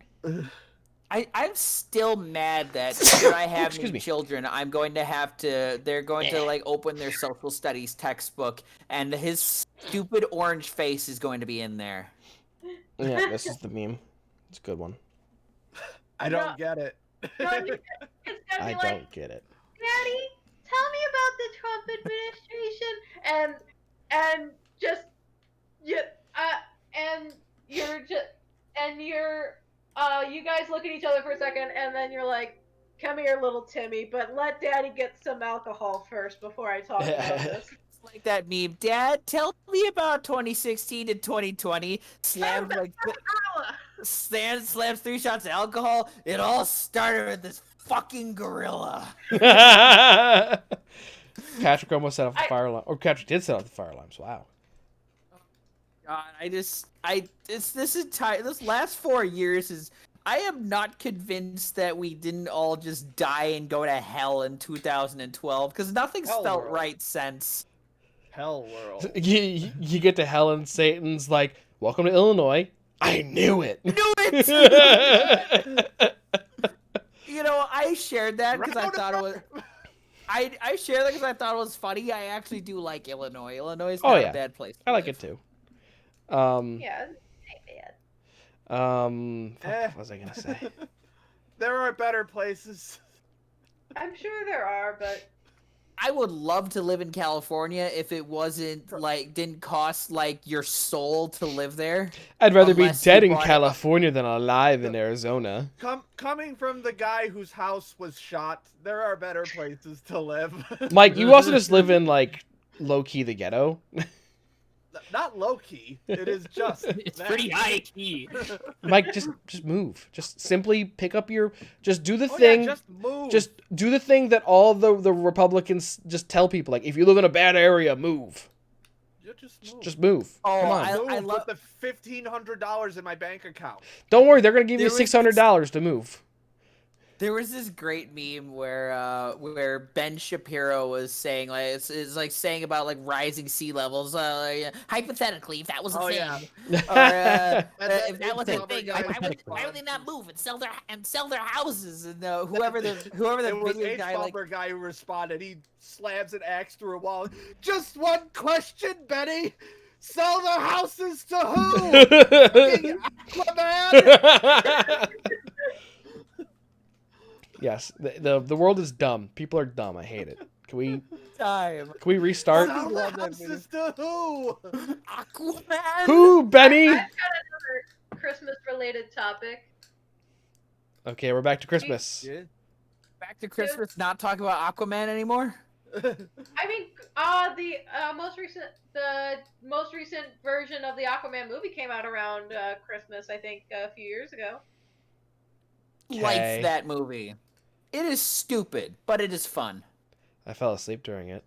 I'm still mad that should I have Excuse any me. children, I'm going to have to, they're going to like open their social studies textbook and his stupid orange face is going to be in there. Yeah, this is the meme. It's a good one. I don't get it. No, it's gonna be I like, don't get it. Daddy, tell me about the Trump administration, and just you guys look at each other for a second, and then you're like, "Come here, little Timmy, but let Daddy get some alcohol first before I talk about this." It's like that meme, Dad, tell me about 2016 to 2020. Slams slams 3 shots of alcohol. It all started with this fucking gorilla. Patrick almost set off the fire alarm. Or Patrick did set off the fire alarms. Wow. God, this last 4 years is. I am not convinced that we didn't all just die and go to hell in 2012 because nothing's Hell felt world. right since. Hell world. You get to hell and Satan's like, welcome to Illinois. I knew it. Knew it. I shared that because I thought it was. I shared that because I thought it was funny. I actually do like Illinois. Illinois is not a bad place. I like it too. Yeah, it ain't bad. What was I gonna say? There are better places. I'm sure there are, but I would love to live in California if it wasn't didn't cost your soul to live there. I'd rather be Unless dead you in bought it- California than alive in Arizona. Coming from the guy whose house was shot, there are better places to live. Mike, you also just live in low key the ghetto. Not low key. It is just. It's that. pretty high key. Mike, just move. Just simply pick up just do the Oh, thing. yeah, just move. Just do the thing that all the Republicans just tell people. Like, if you live in a bad area, move. You just move. Just move. Oh, Come on. Move I love. with the $1,500 in my bank account. Don't worry, they're gonna give you There was $600 to move. There was this great meme where Ben Shapiro was saying it's saying about rising sea levels. Hypothetically, if that was a Oh, thing, yeah. or then if that was a it's thing, other guys why would they not move and sell their houses? And whoever the It was biggest H guy Bumper guy who responded. He slams an axe through a wall. Just one question, Benny. Sell their houses to who? Fucking Aquaman? Yes, the world is dumb. People are dumb. I hate it. Can we restart? Sell their love that houses to who? Aquaman. Who, Benny? I've got another Christmas-related topic. Okay, we're back to Christmas. Yeah. Back to Christmas. Not talk about Aquaman anymore. I mean, the most recent version of the Aquaman movie came out around Christmas, I think, a few years ago. Okay. Likes that movie. It is stupid, but it is fun. I fell asleep during it.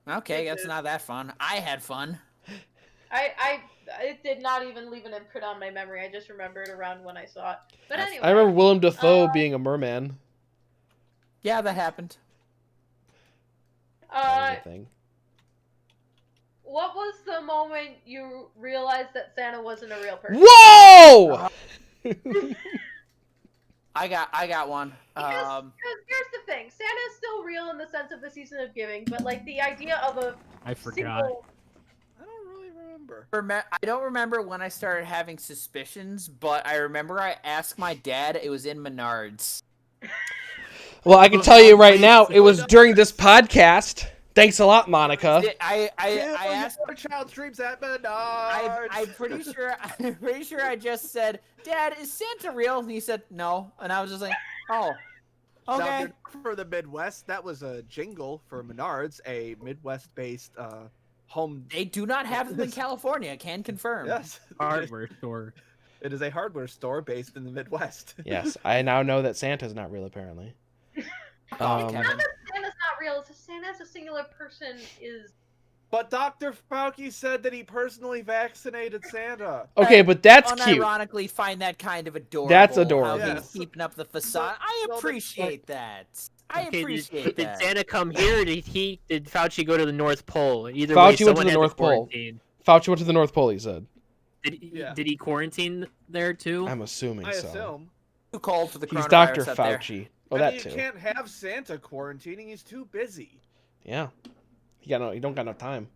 Okay, that's not that fun. I had fun. It did not even leave an imprint on my memory. I just remembered around when I saw it. But anyway, I remember Willem Dafoe being a merman. Yeah, that happened. That was a thing. what was the moment you realized that Santa wasn't a real person? Whoa! I got one. Because here's the thing: Santa's still real in the sense of the season of giving, but the idea of a I forgot. single. I don't really remember. I don't remember when I started having suspicions, but I remember I asked my dad. It was in Menards. Well, I can tell you right now, it was during this podcast. Thanks a lot, Monica. I asked. Your child streams at Menards. I'm pretty sure. I'm pretty sure I just said, "Dad, is Santa real?" And he said, "No," and I was just like, "Oh, Now, okay." for the Midwest, that was a jingle for Menards, a Midwest-based home. They do not have them in California. Can confirm. Yes, Hardware store. It is a hardware store based in the Midwest. Yes, I now know that Santa's not real, apparently. Oh, It's Kevin. not that Santa's not real. It's just Santa as a singular person is. But Dr. Fauci said that he personally vaccinated Santa. Okay, but that's cute. Unironically find that kind of adorable. That's How adorable. he's keeping up the facade. I Well, appreciate that. I Okay, appreciate did that. Santa come here, or did Fauci go to the North Pole? Either Fauci way, went to someone the had North Pole. quarantine. Fauci went to the North Pole, he said. Yeah. Did he quarantine there too? I'm assuming I so. assume. Too cold for the He's coronavirus Dr. up there. Fauci. Oh, I that mean, too. you can't have Santa quarantining. He's too busy. Yeah. He don't got enough time.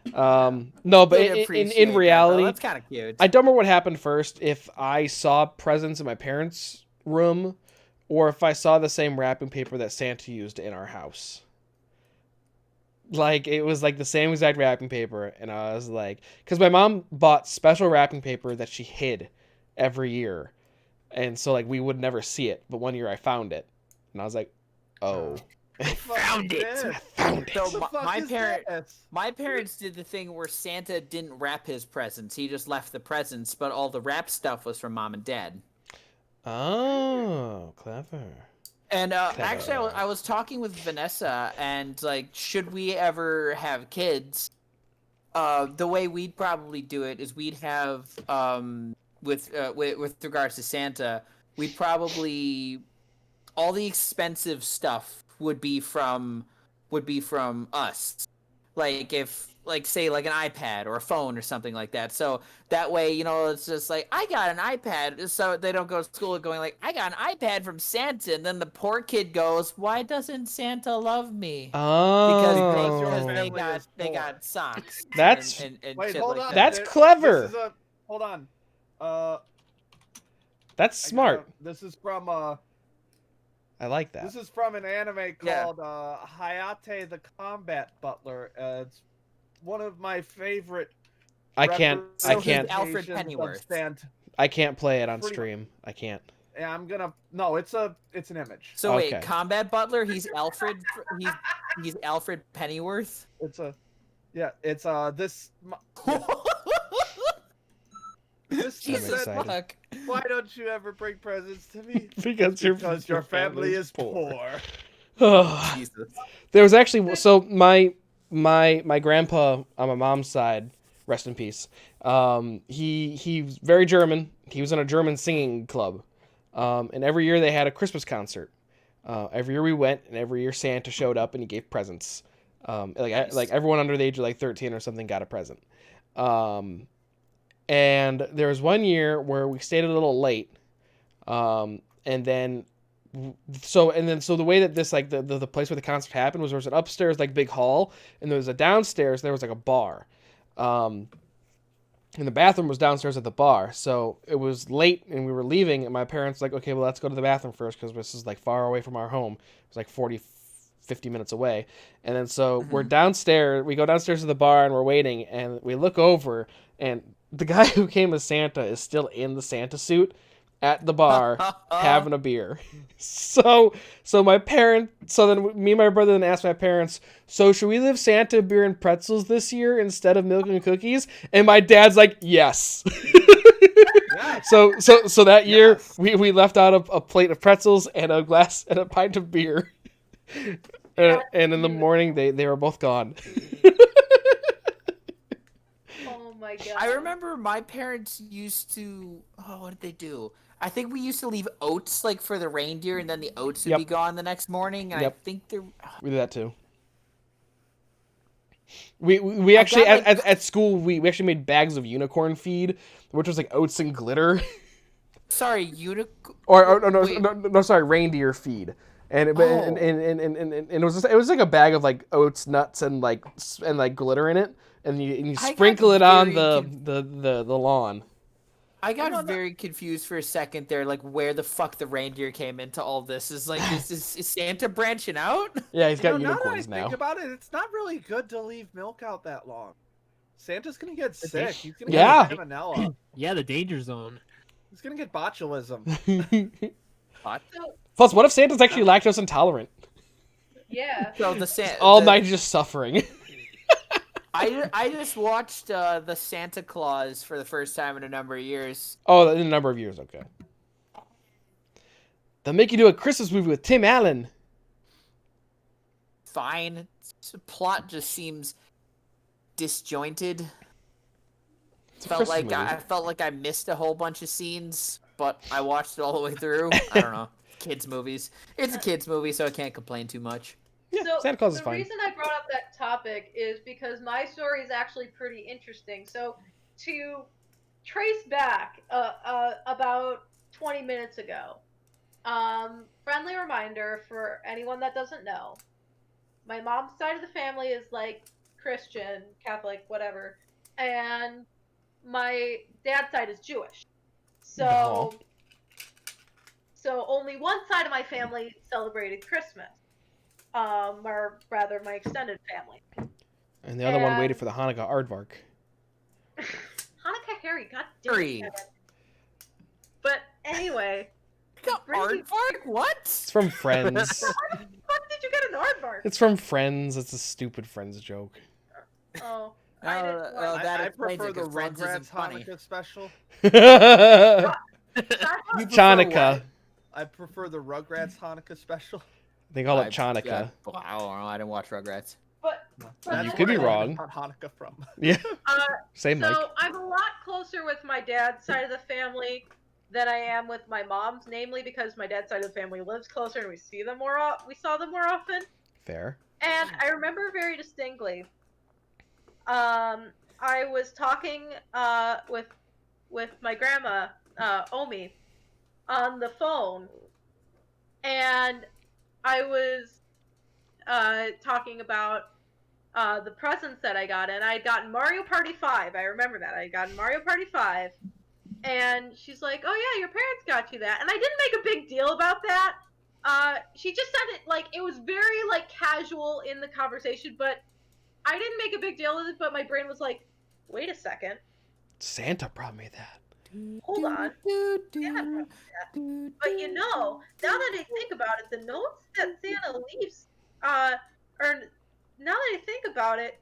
No, but Did in appreciate that, though. reality, that's kind of cute. I don't remember what happened first. If I saw presents in my parents' room, or if I saw the same wrapping paper that Santa used in our house. It was the same exact wrapping paper, and I was like, because my mom bought special wrapping paper that she hid every year, and so we would never see it. But one year I found it, and I was like, oh, Found it. I found it. So The fuck my is parent, this? my parents did the thing where Santa didn't wrap his presents. He just left the presents, but all the wrapped stuff was from mom and dad. Oh, clever. And actually, I was talking with Vanessa, and should we ever have kids? the way we'd probably do it is we'd have with regards to Santa, we'd probably all the expensive stuff would be from us. Like if say like an iPad or a phone or something like that. So that way, it's just like I got an iPad, so they don't go to school going like I got an iPad from Santa, and then the poor kid goes, "Why doesn't Santa love me?" Because your they family got is they poor. got socks. That's- and Wait, shit hold like on. that. That's clever. This is hold on. That's smart. This is from I like that. This is from an anime Yeah. called Hayate the Combat Butler. It's one of my favorite. I can't Alfred representations of Pennyworth. Santa. I can't play it on Pretty stream. I can't. Yeah, I'm gonna. No, it's an image. So Okay. wait, Combat Butler? He's Alfred. He's Alfred Pennyworth. It's this. This Jesus said, fuck. why don't you ever bring presents to me? Because your family is poor. Jesus. There was actually my grandpa on my mom's side, rest in peace. He's very German. He was in a German singing club, and every year they had a Christmas concert. Every year we went, and every year Santa showed up and he gave presents. Nice. Like everyone under the age of like 13 or something got a present. And there was one year where we stayed a little late, and then the way that this like the place where the concert happened was there was an upstairs like big hall, and there was a downstairs, there was like a bar, and the bathroom was downstairs at the bar. So it was late and we were leaving, and my parents were like, okay, well, let's go to the bathroom first because this is like far away from our home. It was like 50 minutes away. And then so we're downstairs, we go downstairs to the bar and we're waiting, and we look over, and the guy who came as Santa is still in the Santa suit at the bar having a beer. So then me and my brother then asked my parents, so should we leave Santa beer and pretzels this year instead of milk and cookies? And my dad's like, yes. Yes. So that year Yes. we left out a plate of pretzels and a glass and a pint of beer. And in the morning they were both gone. Oh my god. I remember my parents used to. Oh, what did they do? I think we used to leave oats like for the reindeer, and then the oats would Yep. be gone the next morning. And Yep. I think they're. We did that too. We actually got, like- at school we actually made bags of unicorn feed, which was like oats and glitter. Sorry, Sorry, reindeer feed. And it, Oh. and it was like a bag of like oats, nuts, and like glitter in it, and you I got sprinkle it on very the lawn. I got very confused for a second there, like where the fuck the reindeer came into all this. Is like, is Santa branching out? Yeah, he's got Now that I unicorns now. think about it, it's not really good to leave milk out that long. Santa's gonna get sick. He's gonna Yeah. get salmonella. Yeah, the danger zone. He's gonna get botulism. What? Plus, what if Santa's actually lactose intolerant? Yeah. So the Santa All night just suffering. I just watched the Santa Claus for the first time in a number of years. Oh, in a number of years, okay. They'll make you do a Christmas movie with Tim Allen. Fine. The plot just seems disjointed. It's a Christmas movie. I felt like I missed a whole bunch of scenes, but I watched it all the way through. I don't know. Kids movies. It's a kids movie, so I can't complain too much. Yeah, So Santa Claus is the fine. reason I brought up that topic is because my story is actually pretty interesting. So to trace back about 20 minutes ago, friendly reminder for anyone that doesn't know, my mom's side of the family is like Christian, Catholic, whatever, and my dad's side is Jewish. So only one side of my family celebrated Christmas. Or rather, my extended family. And the other one waited for the Hanukkah aardvark. Hanukkah Harry, god damn Harry. it. But anyway, Aardvark? What? It's from Friends. how the fuck did you get an aardvark? It's from Friends. It's a stupid Friends joke. Oh, I didn't. Oh, that I explains prefer it, the 'cause Friends isn't Rugrats funny. Hanukkah special. Chanukah. I prefer the Rugrats Hanukkah special. They call it Chanukah. Yeah. I don't know. I didn't watch Rugrats. But You could be where I wrong. got Hanukkah from. Yeah. Uh, Same, Mike. so I'm a lot closer with my dad's side of the family than I am with my mom's, namely because my dad's side of the family lives closer and we see them more. We saw them more often. Fair. And I remember very distinctly. I was talking with my grandma, Omi, on the phone, and I was talking about the presents that I got, and I had gotten Mario Party 5. I remember that. I had gotten Mario Party 5. And she's like, "Oh yeah, your parents got you that." And I didn't make a big deal about that. She just said it like it was very like casual in the conversation, but I didn't make a big deal of it. But my brain was like, "Wait a second, Santa brought me that. hold on." But you know, now that I think about it, the notes that Santa leaves, or now that I think about it,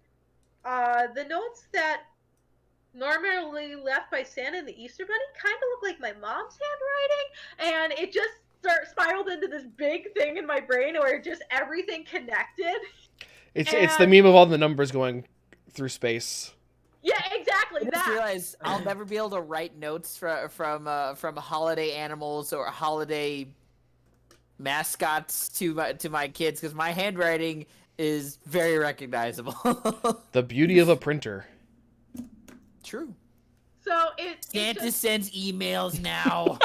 the notes that normally left by Santa and the Easter Bunny kind of look like my mom's handwriting, and it just spiraled into this big thing in my brain where just everything connected. It's the meme of all the numbers going through space. Yeah, exactly I just that. realized I'll never be able to write notes from holiday animals or holiday mascots to my kids because my handwriting is very recognizable. The beauty of a printer. True. So Santa sends emails now.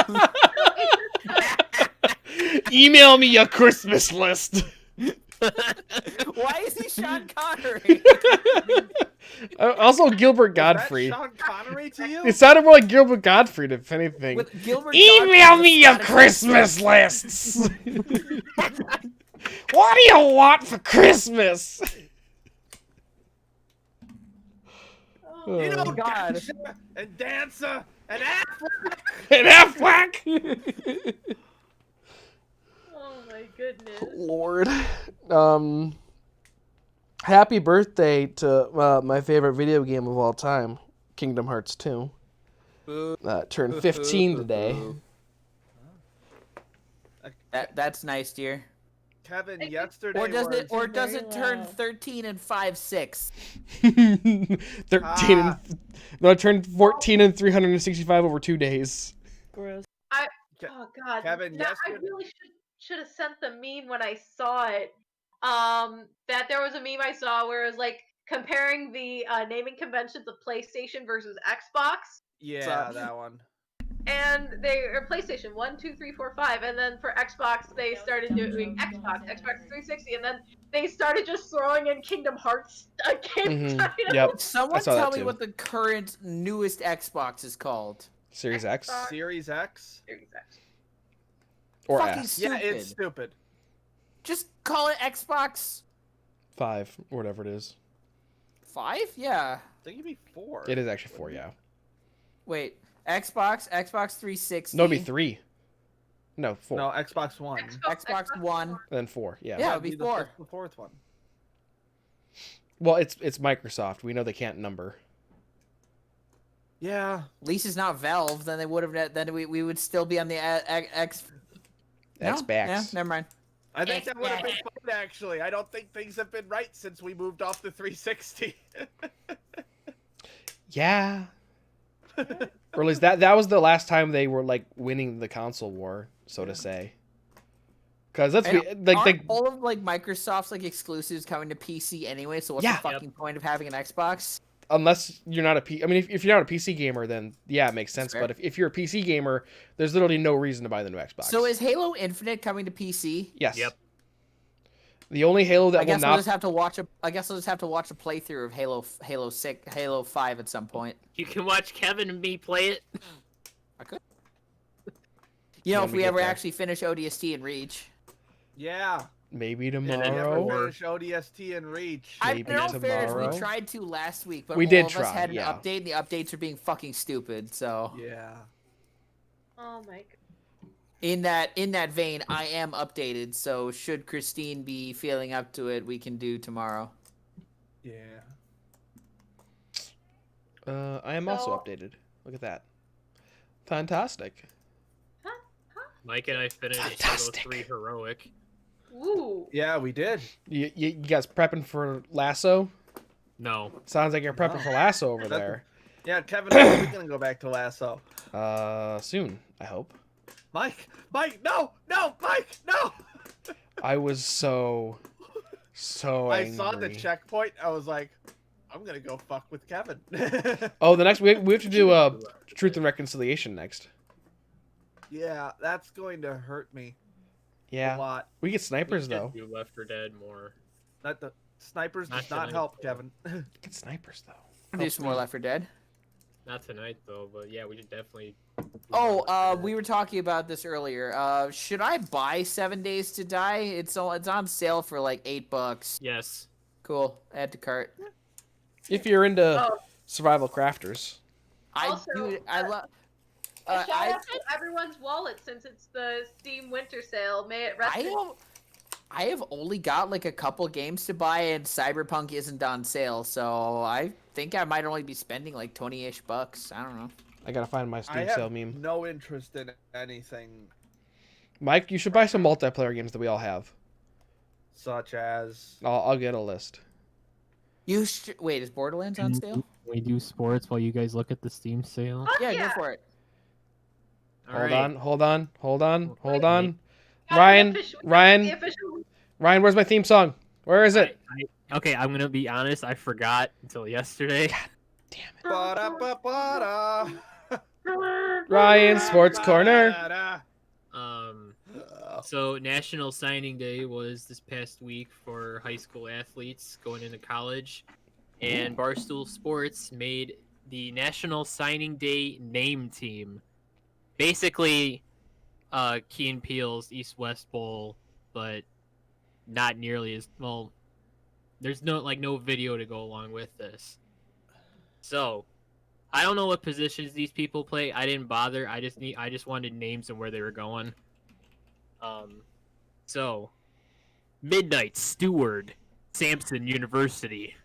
Email me your Christmas list. Why is he Sean Connery? Also, Gilbert Godfrey. Is that Sean Connery to you? It sounded more like Gilbert Godfrey, if anything. With Gilbert Email Godfrey, me your Scottish- Christmas lists. What do you want for Christmas? You know, God. Gotcha and Dancer and Affleck. And Affleck. Oh my goodness. Lord. Happy birthday to my favorite video game of all time, Kingdom Hearts 2. Turned 15 today. That's nice, dear. Kevin, yesterday Or does Very it turn loud. 13 and 5/6? 13 and no, it turned 14 and 365 over 2 days. Gross. Oh god. Kevin, I yesterday- really should have sent the meme when I saw it. That there was a meme I saw where it was like comparing the naming conventions of PlayStation versus Xbox. Yeah, that one. And they are PlayStation 1, 2, 3, 4, 5, and then for Xbox they started doing Xbox 360, and then they started just throwing in Kingdom Hearts game titles. Yep. Someone saw that tell me too. what the current newest Xbox is called. Series X Xbox. Series X? Series X. or Fucking S. Yeah, Stupid. it's stupid. Just call it Xbox 5 or whatever it is. 5? Yeah. I think it'd be 4. It is actually 4, yeah. Wait. Xbox 360. No, it'd be 3. No, 4. No, Xbox One. Xbox One. And then 4, yeah. Yeah, it'd be That'd 4. the 4th one. Well, it's Microsoft. We know they can't number. Yeah. At least it's not Valve. Then they would have. Then we would still be on the X. No? Xbox. Yeah, never mind. I think that would have been fun, actually. I don't think things have been right since we moved off the 360. Yeah. Or at least that was the last time they were like winning the console war, so to say. Because let's be Aren't all of like Microsoft's like exclusives coming to PC anyway. So what's Yeah. the fucking point of having an Xbox? unless you're not I mean, if you're not a PC gamer, then yeah, it makes sense. fair. But if you're a PC gamer, there's literally no reason to buy the new Xbox. So is Halo Infinite coming to PC? yes. Yep. The only Halo that I guess will I'll not just have to watch a. I guess I'll just have to watch a playthrough of Halo 6, Halo 5 at some point. You can watch Kevin and me play it. I could. You know, When if we we get ever there. actually finish ODST and Reach. Yeah. maybe then Never tomorrow. finish ODST and Reach. Maybe In all fairness, tomorrow. we tried to last week, but We all did of us try, had an yeah. update, and the updates are being fucking stupid. So Yeah. Oh my god. in that vein, I am updated. So should Christine be feeling up to it, we can do tomorrow. Yeah. I am also So- updated. Look at that. Fantastic. Mike and I finished Halo Fantastic. 3 Heroic. Ooh. Yeah, we did. You guys prepping for Lasso? No. Sounds like you're prepping No. for Lasso over That's- there. Yeah, Kevin, when are we gonna go back to Lasso? Soon, I hope. Mike, no, Mike, no! I was so I angry. saw the checkpoint. I was like, I'm gonna go fuck with Kevin. Oh, the next we have to do Truth and Reconciliation next. Yeah, that's going to hurt me a Yeah, lot. we get snipers We should though. do Left 4 Dead more. That the snipers Not does not tonight, help, though. Kevin. Get snipers though. Do some more Left 4 Dead. Not tonight though, but yeah, we should definitely. do more Oh, Left 4 Dead. we were talking about this earlier. Should I buy 7 Days to Die? It's on sale for like $8. Yes. Cool. Add to cart. If you're into Oh. survival crafters, I Also, love. A shout out to everyone's wallet since it's the Steam Winter Sale. May it rest in I have only got like a couple games to buy, and Cyberpunk isn't on sale, so I think I might only be spending like 20-ish bucks. I don't know. I gotta find my I Steam have sale meme. no interest in anything Mike, you should buy some multiplayer games that we all have. such as. I'll get a list. Wait, is Borderlands on sale? Can we do sports while you guys look at the Steam sale? Fuck Yeah, go for it. Hold on. Wait. God, Ryan, the official- Ryan, the official- Ryan, where's my theme song? Where is it? Okay, I'm gonna be honest. I forgot until yesterday. Damn it. Ba-da-ba-ba-da. Ryan Sports Corner. Ba-da-da. So National Signing Day was this past week for high school athletes going into college, and Barstool Sports made the National Signing Day name team. Basically, Key and Peele's East-West Bowl, but not nearly as well. There's no video to go along with this. So, I don't know what positions these people play. I didn't bother. I just wanted names and where they were going. So, Midnight Steward, Samson University.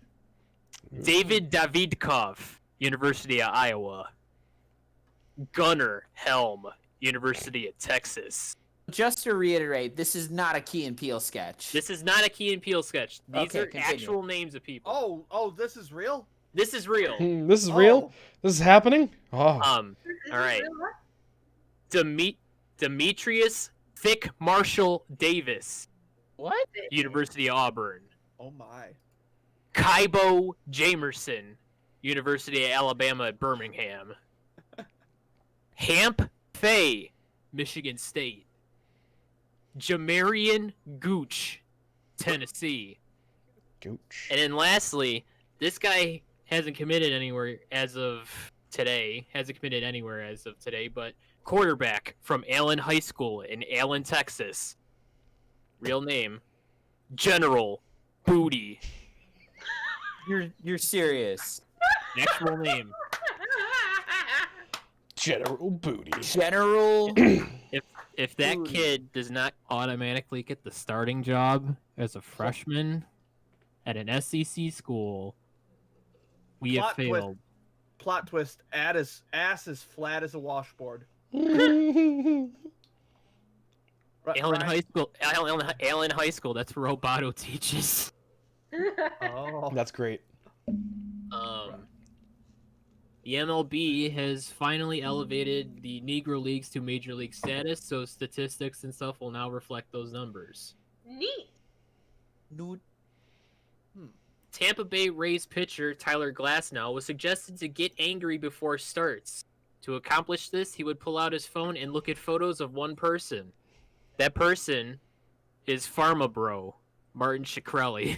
David Davidkov, University of Iowa. Gunnar Helm, University of Texas. Just to reiterate, this is not a Key and Peele sketch. This is not a Key and Peele sketch. These Okay, are continue. actual names of people. Oh, this is real? This is real. This is real? Oh. This is happening? Oh. All right. Demetrius Thick Marshall Davis, What? University of Auburn. Oh my. Kaibo Jamerson, University of Alabama at Birmingham. Hamp Fay, Michigan State. Jamarian Gooch, Tennessee. Gooch. And then lastly, this guy hasn't committed anywhere as of today. But quarterback from Allen High School in Allen, Texas. Real name, General Booty. You're serious? Actual name. General Booty. General. If that Booty. kid does not automatically get the starting job as a freshman at an SEC school, we have Plot twist. failed. Plot twist, ass is flat as a washboard. Allen Ryan- High School. Allen High School. That's where Roboto teaches. Oh. That's great. The MLB has finally elevated the Negro Leagues to Major League status, so statistics and stuff will now reflect those numbers. Neat. Tampa Bay Rays pitcher Tyler Glasnow was suggested to get angry before starts. To accomplish this, he would pull out his phone and look at photos of one person. That person is Pharma Bro, Martin Shkreli.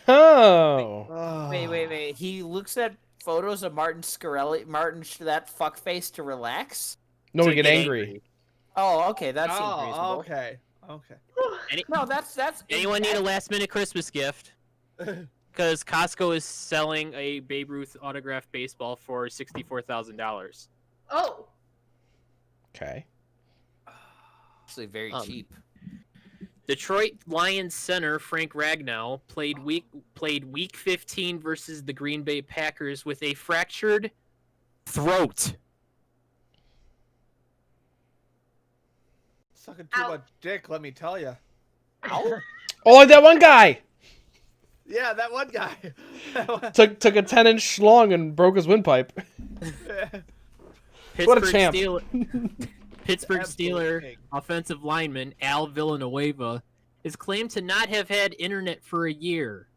Oh. Oh. Wait. He looks at photos of Martin Scarelli, that fuckface to relax. No, To to get angry. Oh, okay, that seems Oh, reasonable. okay. No, that's Anyone need a last-minute Christmas gift? Because Costco is selling a Babe Ruth autographed baseball for $64,000. Oh. Okay. actually very Um, cheap. Detroit Lions center Frank Ragnow played week 15 versus the Green Bay Packers with a fractured throat. Sucking too Ow. much dick, let me tell you. Ow. Oh, like that one guy Yeah, that one guy. took a 10-inch schlong and broke his windpipe. What a champ. Pittsburgh Absolute Steeler king. offensive lineman Al Villanueva is claimed to not have had internet for a year.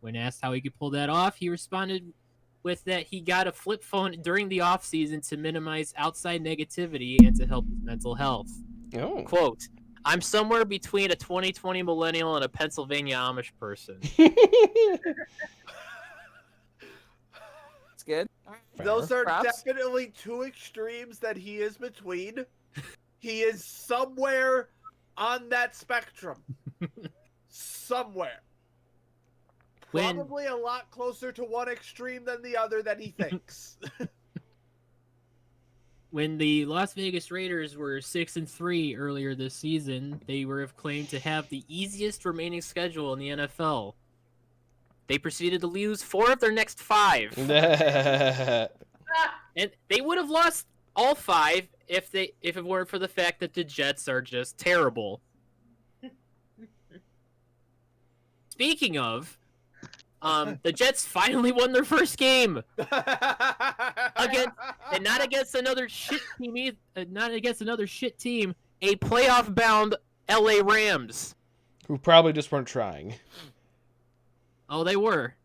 When asked how he could pull that off, he responded with that he got a flip phone during the offseason to minimize outside negativity and to help his mental health. Oh. Quote, I'm somewhere between a 2020 millennial and a Pennsylvania Amish person. It's good. Those are Props. definitely two extremes that he is between. He is somewhere on that spectrum. Somewhere. When- Probably a lot closer to one extreme than the other than he thinks. When the Las Vegas Raiders were 6-3 earlier this season, they were claimed to have the easiest remaining schedule in the NFL. They proceeded to lose 4 of their next 5. And they would have lost all 5 if it weren't for the fact that the Jets are just terrible. Speaking of, the Jets finally won their first game against, and not against another shit team, not against another shit team, a playoff-bound LA Rams. Who probably just weren't trying. Oh, they were,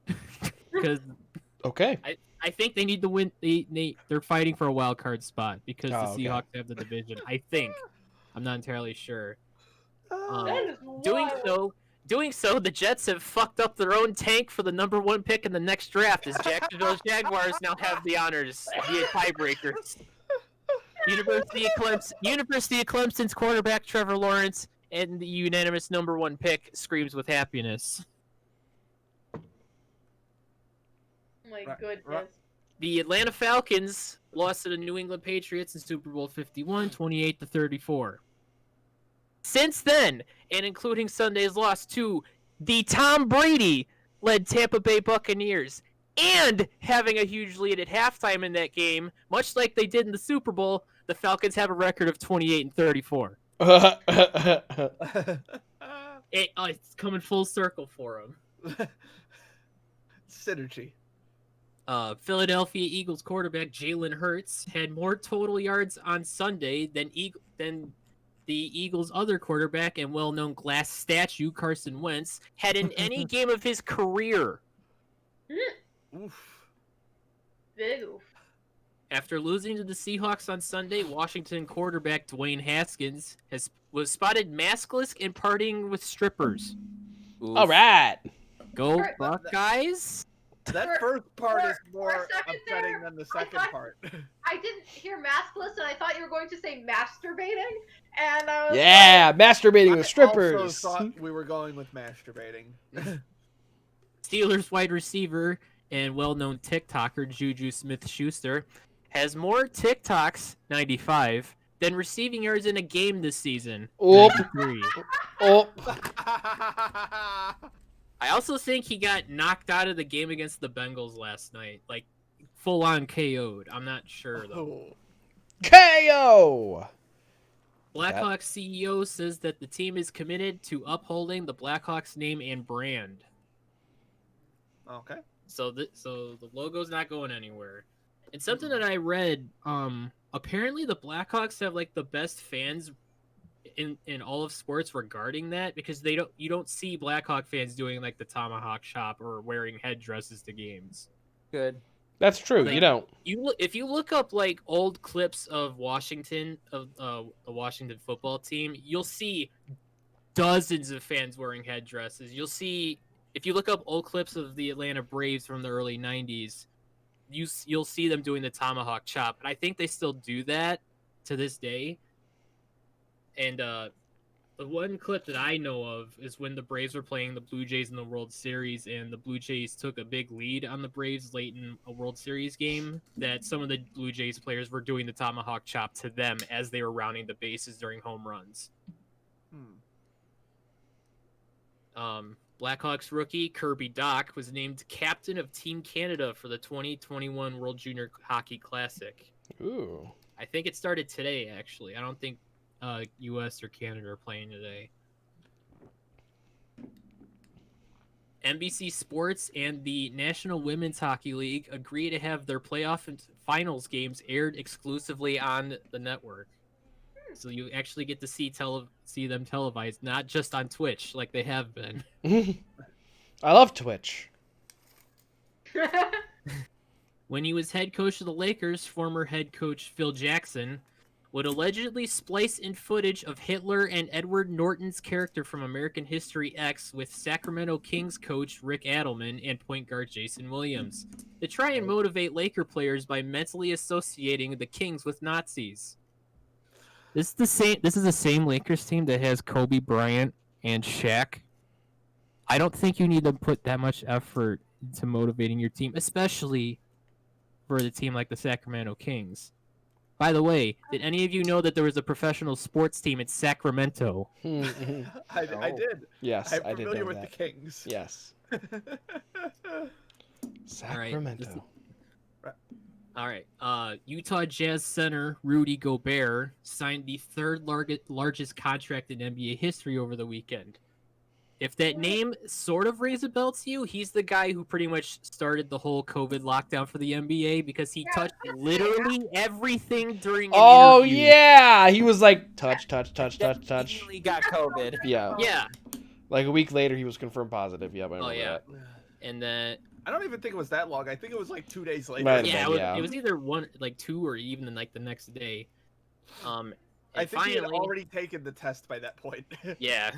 because Okay. I think they need to win. They're fighting for a wild card spot because Oh, the okay. Seahawks have the division. I think. I'm not entirely sure. That is Doing so, the Jets have fucked up their own tank for the #1 pick in the next draft, as Jacksonville Jaguars now have the honors via tiebreakers. University of Clemson's quarterback Trevor Lawrence and the unanimous #1 pick screams with happiness. Oh my Right, goodness. right. The Atlanta Falcons lost to the New England Patriots in Super Bowl 51, 28-34. Since then, and including Sunday's loss to the Tom Brady-led Tampa Bay Buccaneers, and having a huge lead at halftime in that game, much like they did in the Super Bowl, the Falcons have a record of 28-34. It's coming full circle for them. Synergy. Philadelphia Eagles quarterback Jalen Hurts had more total yards on Sunday than the Eagles' other quarterback and well-known glass statue Carson Wentz had in any game of his career. Oof. Big oof. After losing to the Seahawks on Sunday, Washington quarterback Dwayne Haskins was spotted maskless and partying with strippers. Oof. All right. Go Right. Buckeyes! That first part is for a more second upsetting there, than the I second thought- part. I didn't hear maskless, and I thought you were going to say masturbating, and I was Yeah, masturbating with I strippers. also thought we were going with masturbating. Steelers wide receiver and well-known TikToker Juju Smith-Schuster has more TikToks, 95, than receiving yards in a game this season, Oop. 93. Oh, I also think he got knocked out of the game against the Bengals last night, like full-on KO'd. I'm not sure though. KO. Blackhawks CEO says that the team is committed to upholding the Blackhawks name and brand. Okay. So the logo's not going anywhere. And something that I read, apparently the Blackhawks have like the best fans in all of sports regarding that, because you don't see Blackhawk fans doing like the tomahawk chop or wearing headdresses to games. Good. That's true. Like, You don't. If you look up like old clips of Washington, of the Washington football team, you'll see dozens of fans wearing headdresses. You'll see, if you look up old clips of the Atlanta Braves from the early 90s, you'll see them doing the tomahawk chop. And I think they still do that to this day. And the one clip that I know of is when the Braves were playing the Blue Jays in the World Series, and the Blue Jays took a big lead on the Braves late in a World Series game, that some of the Blue Jays players were doing the tomahawk chop to them as they were rounding the bases during home runs. Blackhawks rookie Kirby Doc was named captain of Team Canada for the 2021 World Junior Hockey Classic. Ooh. I think it started today, actually. I don't think U.S. or Canada are playing today. NBC Sports and the National Women's Hockey League agree to have their playoff and finals games aired exclusively on the network. So you actually get to see them televised, not just on Twitch like they have been. I love Twitch. When he was head coach of the Lakers, former head coach Phil Jackson would allegedly splice in footage of Hitler and Edward Norton's character from American History X with Sacramento Kings coach Rick Adelman and point guard Jason Williams to try and motivate Laker players by mentally associating the Kings with Nazis. This is the same Lakers team that has Kobe Bryant and Shaq. I don't think you need to put that much effort into motivating your team, especially for the team like the Sacramento Kings. By the way, did any of you know that there was a professional sports team in Sacramento? I did. Yes, I'm I did familiar know with that. the Kings. Yes. Sacramento. All right. Utah Jazz center Rudy Gobert signed the third largest contract in NBA history over the weekend. If that name sort of rings a bell to you, he's the guy who pretty much started the whole COVID lockdown for the NBA because he touched literally everything during an interview. Yeah, he was like touch. Immediately got COVID. Yeah. Yeah. Like a week later, he was confirmed positive. Yeah, I remember yeah. that. And then I don't even think it was that long. I think it was like 2 days later. Might have yeah, been, it was either 2 or even like the next day. I think he had already taken the test by that point. Yeah.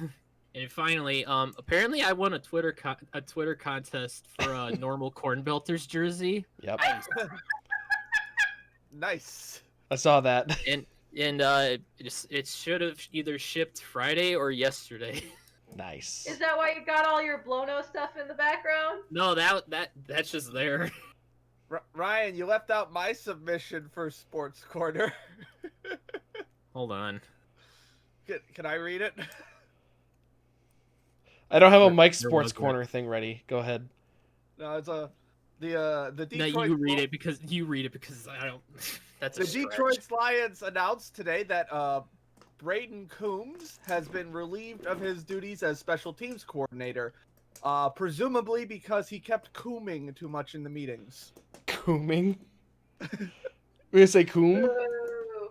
And finally, apparently I won a Twitter contest for a normal Corn Belters jersey. Yep. Nice. I saw that. And it should have either shipped Friday or yesterday. Nice. Is that why you got all your Blono stuff in the background? No, that's just there. Ryan, you left out my submission for Sports Corner. Hold on. Can I read it? I don't have a Mike There Sports was Corner thing ready. Go ahead. No, it's the No, Detroit. you read it because I don't. That's a The stretch. Detroit Lions announced today that Brayden Coombs has been relieved of his duties as special teams coordinator, presumably because he kept cooming too much in the meetings. Cooming? We're gonna say coom? Ooh.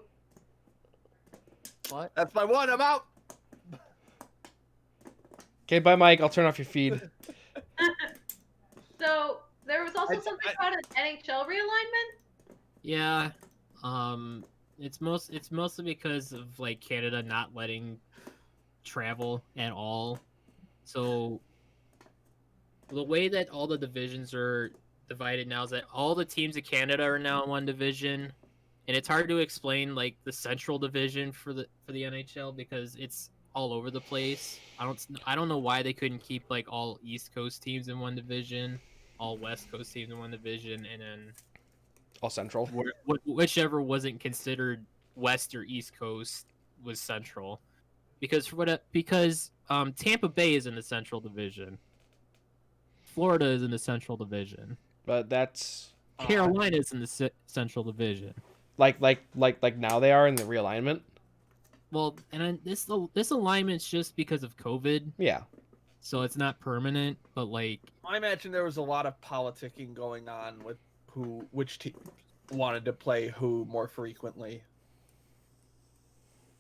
What? That's my one. I'm out. Okay, bye, Mike. I'll turn off your feed. So there was also something about an NHL realignment. Yeah. It's mostly because of like Canada not letting travel at all. So the way that all the divisions are divided now is that all the teams in Canada are now in one division, and it's hard to explain like the Central Division for the NHL because it's all over the place. I don't know why they couldn't keep like all East Coast teams in one division, all West Coast teams in one division, and then All Central. whichever wasn't considered West or East Coast was Central, because Tampa Bay is in the Central Division, Florida is in the Central Division, But that's Carolina is in the Central Division. like now they are in the realignment. Well, and then this alignment's just because of COVID, Yeah. so it's not permanent. But like, I imagine there was a lot of politicking going on with which team wanted to play who more frequently.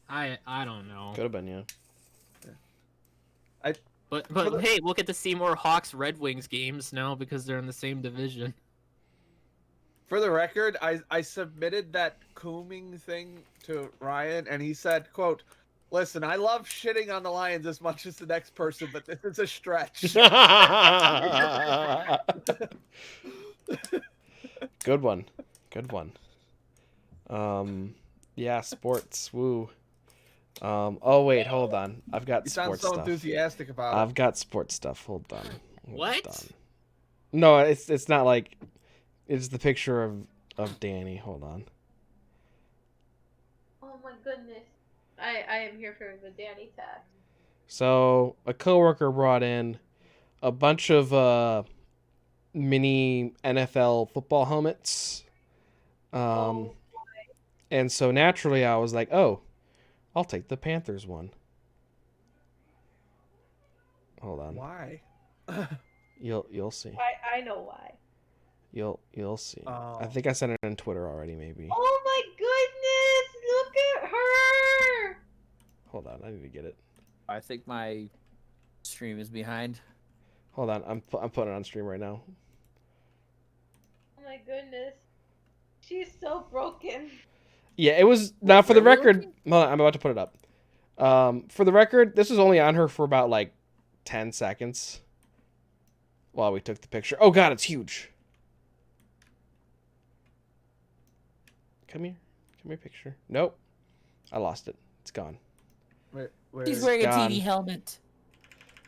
I don't know. Could have been, yeah. But hey, we'll get to see more Hawks Red Wings games now because they're in the same division. For the record, I submitted that cooming thing to Ryan, and he said, quote, "Listen, I love shitting on the Lions as much as the next person, but this is a stretch." Good one. Yeah, sports. Woo. Oh wait, hold on. I've got You sound sports so stuff. enthusiastic about I've got sports stuff. Hold on. What? No, it's not like it's the picture of Danny. Hold on. Oh my goodness. I am here for the Danny tag. So a coworker brought in a bunch of mini NFL football helmets. And so naturally I was like, oh, I'll take the Panthers one. Hold on. Why? You'll see. I know why. You'll see. Oh. I think I sent it on Twitter already, maybe. Oh my goodness! Look at her! Hold on, I need to get it. I think my stream is behind. Hold on, I'm putting it on stream right now. Oh my goodness. She's so broken. Yeah, it was now for the Really record. looking? Hold on, I'm about to put it up. For the record, this was only on her for about like 10 seconds while we took the picture. Oh god, it's huge. Come here, picture. Nope, I lost it. It's gone. Where He's is- wearing a gone. TV helmet.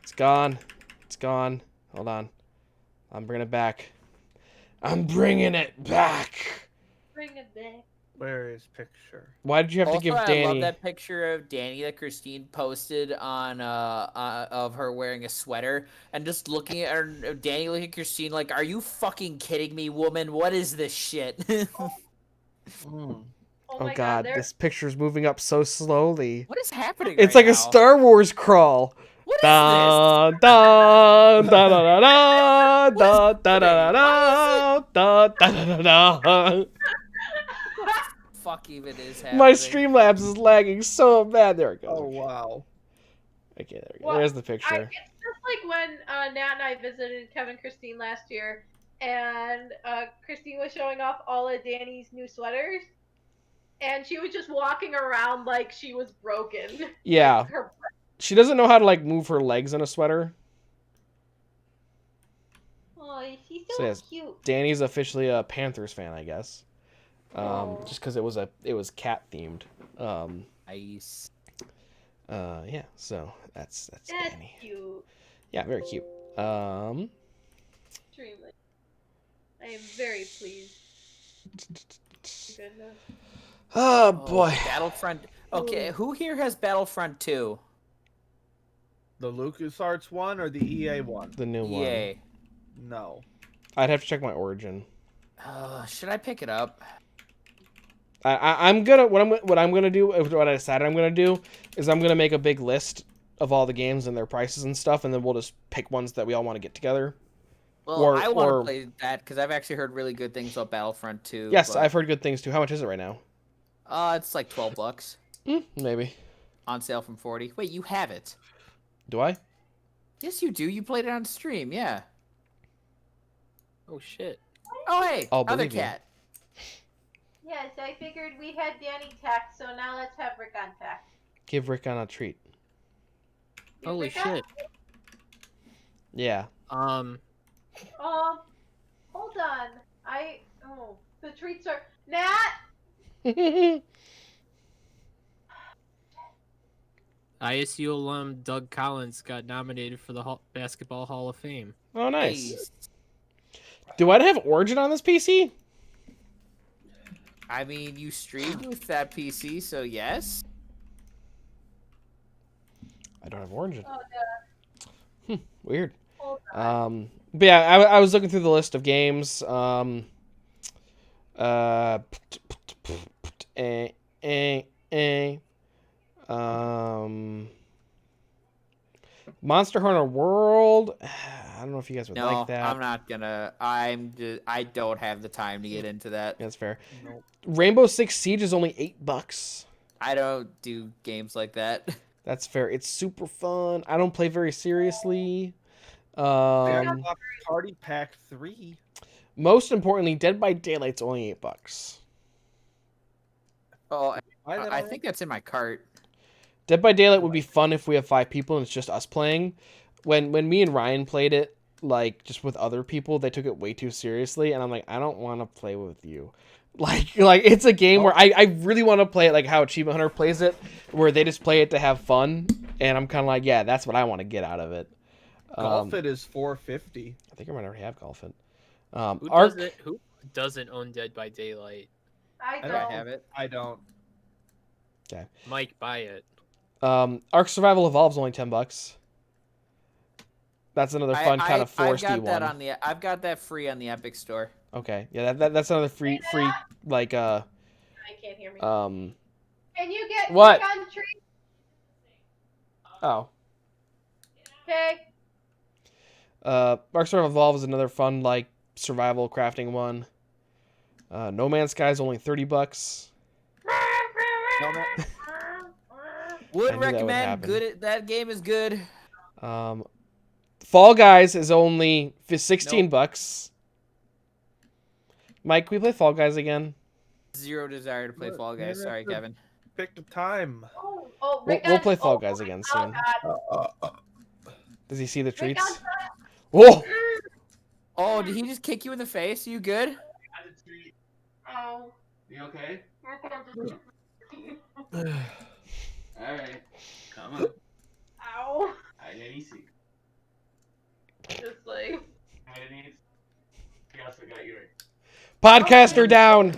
It's gone. It's gone. Hold on. I'm bringing it back. I'm bringing it back. Bring it back. Where is picture? Why did you have Also, to give I Danny? love that picture of Danny that Christine posted on of her wearing a sweater and just looking at her, Danny looking at Christine like, "Are you fucking kidding me, woman? What is this shit?" Mm. Oh Oh my god, there- this picture's moving up so slowly. What is happening? It's right like a now? Star Wars crawl. What is Dun, dun, da, da, da, da, da, da, da, da, da, da, da, da. this? Fuck even is happening? My Streamlabs is lagging so bad. There it Oh goes. wow. Okay, there we go. Well, There's the picture. It's just like when Nat and I visited Kevin and Christine last year, and Christine was showing off all of Danny's new sweaters, and she was just walking around like she was broken. Yeah. Like, her... She doesn't know how to like move her legs in a sweater. Oh, she's So so yes, cute. Danny's officially a Panthers fan, I guess. Oh. Just because it was cat themed. Nice. Yeah. So that's That's Danny. cute. Yeah, very cute. Extremely. I am very pleased. Goodness. Oh Oh, boy. Battlefront. Okay, who here has Battlefront 2? The LucasArts one or the EA one? The new one. Yay. No. I'd have to check my origin. Should I pick it up? I'm gonna what I'm gonna do, what I decided I'm gonna do is I'm gonna make a big list of all the games and their prices and stuff, and then we'll just pick ones that we all want to get together. Well, Or- I want or- to play that because I've actually heard really good things about Battlefront 2. Yes, but, I've heard good things too. How much is it right now? It's like $12 Maybe. on sale from 40. Wait, you have it? Do I? Yes, you do. You played it on stream. Yeah. Oh shit. Oh, hey, I'll other believe you. cat. Yes, I figured we had Danny tack, so now let's have Rick on tack. Give Rick on a treat. You Holy Rick on? shit. Yeah. Um, Hold on. The treats are Nat. ISU alum Doug Collins got nominated for the Basketball Hall of Fame. Oh, nice. Hey, Do I have Origin on this PC? I mean, you streamed with that PC, so yes. I don't have Origin. Oh Weird. Hold on. But yeah, I was looking through the list of games. Monster Hunter World. I don't know if you guys would No, like that. I'm not gonna. I don't have the time to get into that. That's fair. Nope. Rainbow Six Siege is only $8. I don't do games like that. That's fair. It's super fun. I don't play very seriously. Xbox Party Pack 3. Most importantly, Dead by Daylight's only $8. Oh, Why did I think that's in my cart. Dead by Daylight would be fun if we have 5 people and it's just us playing. When me and Ryan played it, like just with other people, they took it way too seriously, and I'm like, I don't want to play with you. Like it's a game where I really want to play it like how Achievement Hunter plays it, where they just play it to have fun, and I'm kind of like, yeah, that's what I want to get out of it. Golf It is $4.50. I think I might already have Golf It. Who doesn't own Dead by Daylight? I I don't. don't I have it. I don't. Mike, buy it. Ark Survival Evolved's only $10. That's another fun kind of foresty I got that one. on the. I've got that free on the Epic Store. Okay, yeah, that's another free like I can't hear me. um Can you get what? Rick on the tree? oh Okay. Arkstar Evolve is another fun like survival crafting one. No Man's Sky is only $30. No, man. I Would knew that would recommend. happen. Good. That game is good. Fall Guys is only $16. Mike, can we play Fall Guys again? Zero desire to play Look, Fall Guys. man, Sorry, that's a- Kevin. Pick the time. We'll play Fall Guys again soon. God. Does he see the Rick treats? got Whoa! Oh, did he just kick you in the face? Are you good? As a treat. Ow. You okay? Oh, Alright. Come on. Ow. I get easy. Just like. I need. I also got you right. Podcaster down!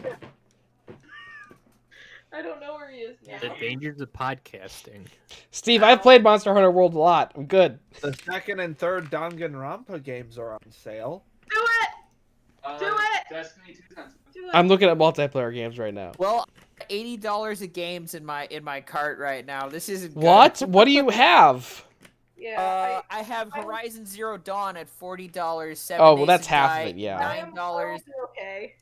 I don't know where he is now. The dangers of podcasting. Steve, I've played Monster Hunter World a lot. I'm good. the second and third Danganronpa games are on sale. Do it! Do it! Destiny 2 cents. Do it! I'm looking at multiplayer games right now. Well, $80 of games in my cart right now. This isn't good. What? What do you have? Yeah. I have Horizon Zero Dawn at $40. 7 Oh, well, Days that's to half of Die, it, yeah. $9. Okay.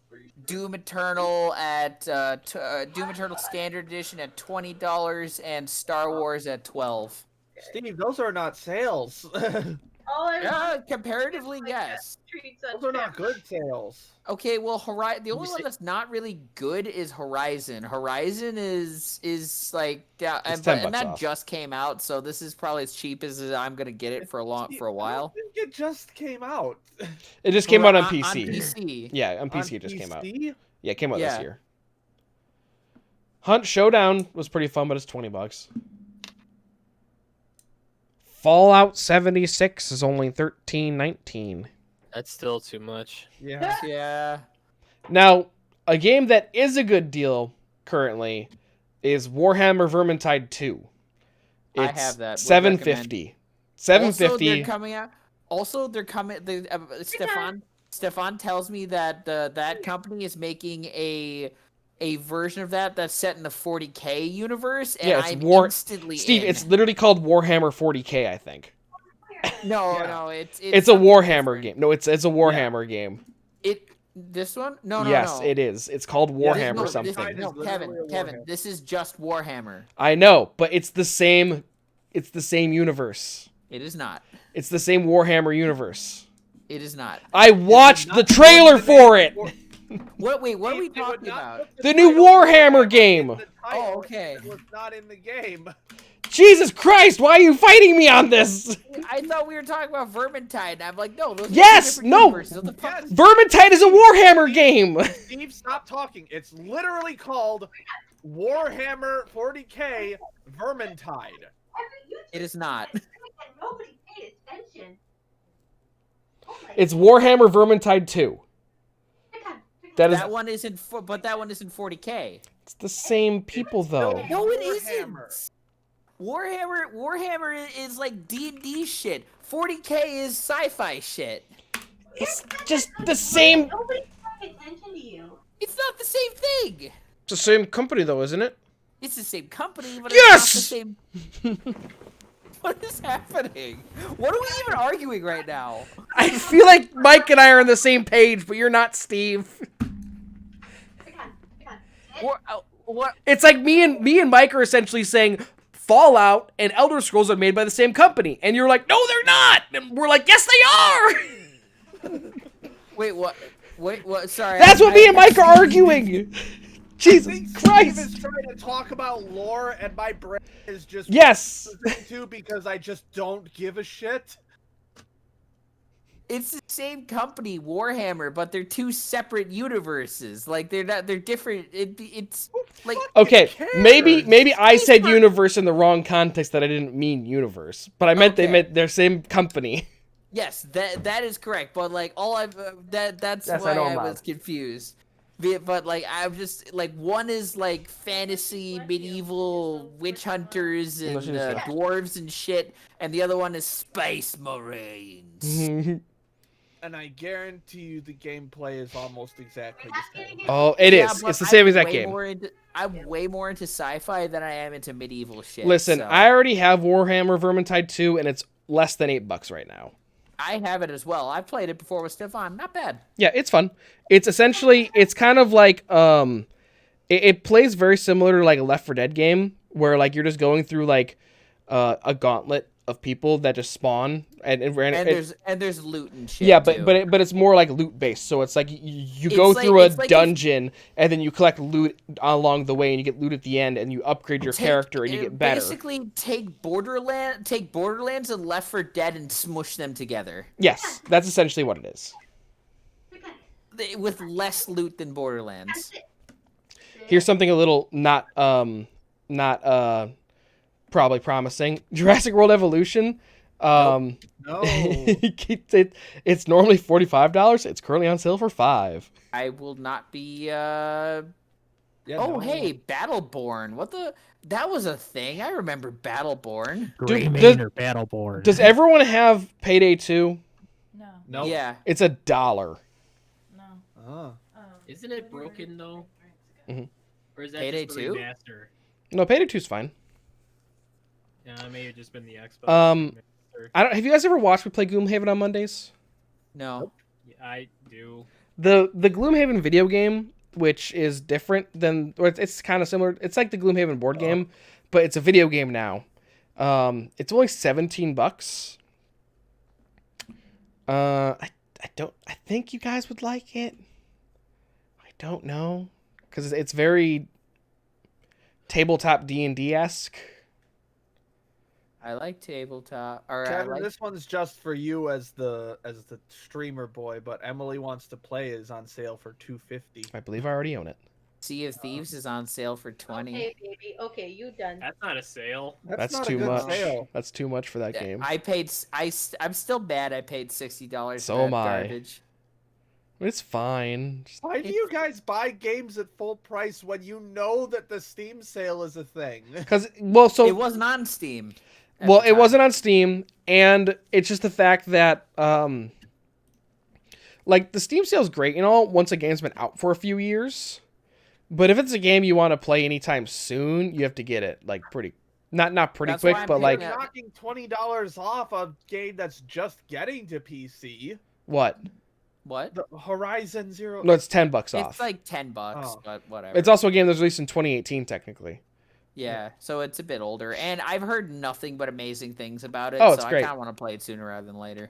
Doom Eternal at Doom Eternal Standard Edition at $20 and Star Wars at $12. Steve, those are not sales. All I Yeah, comparatively, yes. treats Those are not good sales. Okay, well, the only one that's not really good is Horizon. Horizon is like yeah, It's and, $10 and that off. just came out, so this is probably as cheap as I'm gonna get it for a while. I think it just came out. It just came out on On PC. PC. Yeah, on On PC it just came out. PC? Yeah, it came out this Yeah. year. Hunt Showdown was pretty fun, but it's $20. Fallout 76 is only $13.19. That's still too much. Yeah. Yeah. Now, a game that is a good deal currently is Warhammer Vermintide 2. I It's have that. Would $750. Also, they're $750. coming out. Also, they're coming. Stefan tells me that that company is making a version of that's set in the 40K universe, and Yeah, it's I'm War- instantly Steve, in. it's literally called Warhammer 40K, I think. no, Yeah. no, it's It's a something Warhammer different. game. No, it's a Warhammer game. This one? No, Yes, no. it is. It's called Yeah, Warhammer no, something. Vermintide No, is literally a Kevin, Warhammer. this is just Warhammer. I know, but it's the same. It's the same universe. It is not. It's the same Warhammer universe. It is not. I watched Not the put trailer the for name it. War- What are we They would talking not about? put The new title Warhammer in game. the title Oh, okay. if It was not in the game. Jesus Christ! Why are you fighting me on this? I thought we were talking about Vermintide, and I'm like, no, those are two Yes, different no. universes. What the fuck? Yes. Vermintide is a Warhammer game. Steve, stop talking. It's literally called Warhammer 40K Vermintide. It is not. Nobody paid attention. Oh my It's Warhammer Vermintide 2. God. That is. That one isn't, but that one isn't 40K. It's the same people though. No, it Warhammer. isn't. Warhammer is like D&D shit. 40K is sci-fi shit. It's just the same. Nobody paid attention to you. It's not the same thing. It's the same company though, isn't it? It's the same company, but Yes! it's not the same. What is happening? What are we even arguing right now? I feel like Mike and I are on the same page, but you're not, Steve. What? It's like me and Mike are essentially saying Fallout and Elder Scrolls are made by the same company, and you're like, no, they're not. And we're like, yes, they are. Wait, what? Wait, what? Sorry. That's what me and Mike are arguing. I Jesus think Steve Christ. is trying to talk about lore, and my brain is just Yes. too because I just don't give a shit. It's the same company, Warhammer, but they're two separate universes. Like they're not. They're different. It's like Okay, cares? maybe I said for- universe in the wrong context that I didn't mean universe, but I meant they Okay. meant their same company. yes, that is correct. But like all I've that's Yes, I why know I'm I was loud. confused. But like I'm just like one is like fantasy, medieval witch hunters and Unless you just- dwarves and shit, and the other one is space marines. And I guarantee you the gameplay is almost exactly the same. Oh, it Yeah, is. but It's the same I'm exact way game. I'm way more into sci-fi than I am into medieval shit. Listen, so. I already have Warhammer Vermintide 2, and it's less than $8 right now. I have it as well. I've played it before with Stefan. Not bad. Yeah, it's fun. It's essentially, it's kind of like, it plays very similar to like a Left 4 Dead game where like you're just going through like a gauntlet of people that just spawn and there's loot and shit. yeah, too. but it's more like loot based. So it's like you go through a dungeon and then you collect loot along the way and you get loot at the end and you upgrade your character and you get better. Basically, take Borderlands and Left 4 Dead and smush them together. Yes, that's essentially what it is. With less loot than Borderlands. Here's something a little not probably promising. Jurassic World Evolution. No. It's normally $45. It's currently on sale for $5. I will not be. Yeah, Oh, no. hey, Battleborn. What the? That was a thing. I remember Battleborn. Greymane or Battleborn. Does everyone have Payday 2? No. Nope. Yeah. It's $1. No. Oh. Isn't it broken though? Mhm. Or is that Payday just the 2? remaster? No, Payday 2's fine. Yeah, it may have just been the Xbox. Um, remaster. I don't. Have you guys ever watched me play Gloomhaven on Mondays? No. Yeah, I do. The Gloomhaven video game, which is different than, or it's kind of similar. It's like the Gloomhaven board game, but it's a video game now. It's only $17. I think you guys would like it. I don't know, because it's very tabletop D&D-esque. I like tabletop. Or Kevin, this one's just for you as the streamer boy, but Emily Wants to Play is on sale for $2.50. I believe I already own it. Sea of Thieves is on sale for $20. Okay, baby. Okay, you done. That's not a sale. That's not too a good much. sale. That's too much for that game. I'm still mad I paid $60 So for am that I. garbage. It's fine. Why do you guys buy games at full price when you know that the Steam sale is a thing? Because so It wasn't on Steam. at well, the it time. wasn't on Steam, and it's just the fact that like the Steam sale's great, once a game's been out for a few years. But if it's a game you want to play anytime soon, you have to get it like pretty not pretty That's quick, why I'm but like picking Knocking $20 off a game that's just getting to PC. what? What? The Horizon Zero. No, it's $10 off. It's like $10, Oh. but whatever. It's also a game that was released in 2018, technically. Yeah, so it's a bit older, and I've heard nothing but amazing things about it. Oh, it's so great. I kind of want to play it sooner rather than later.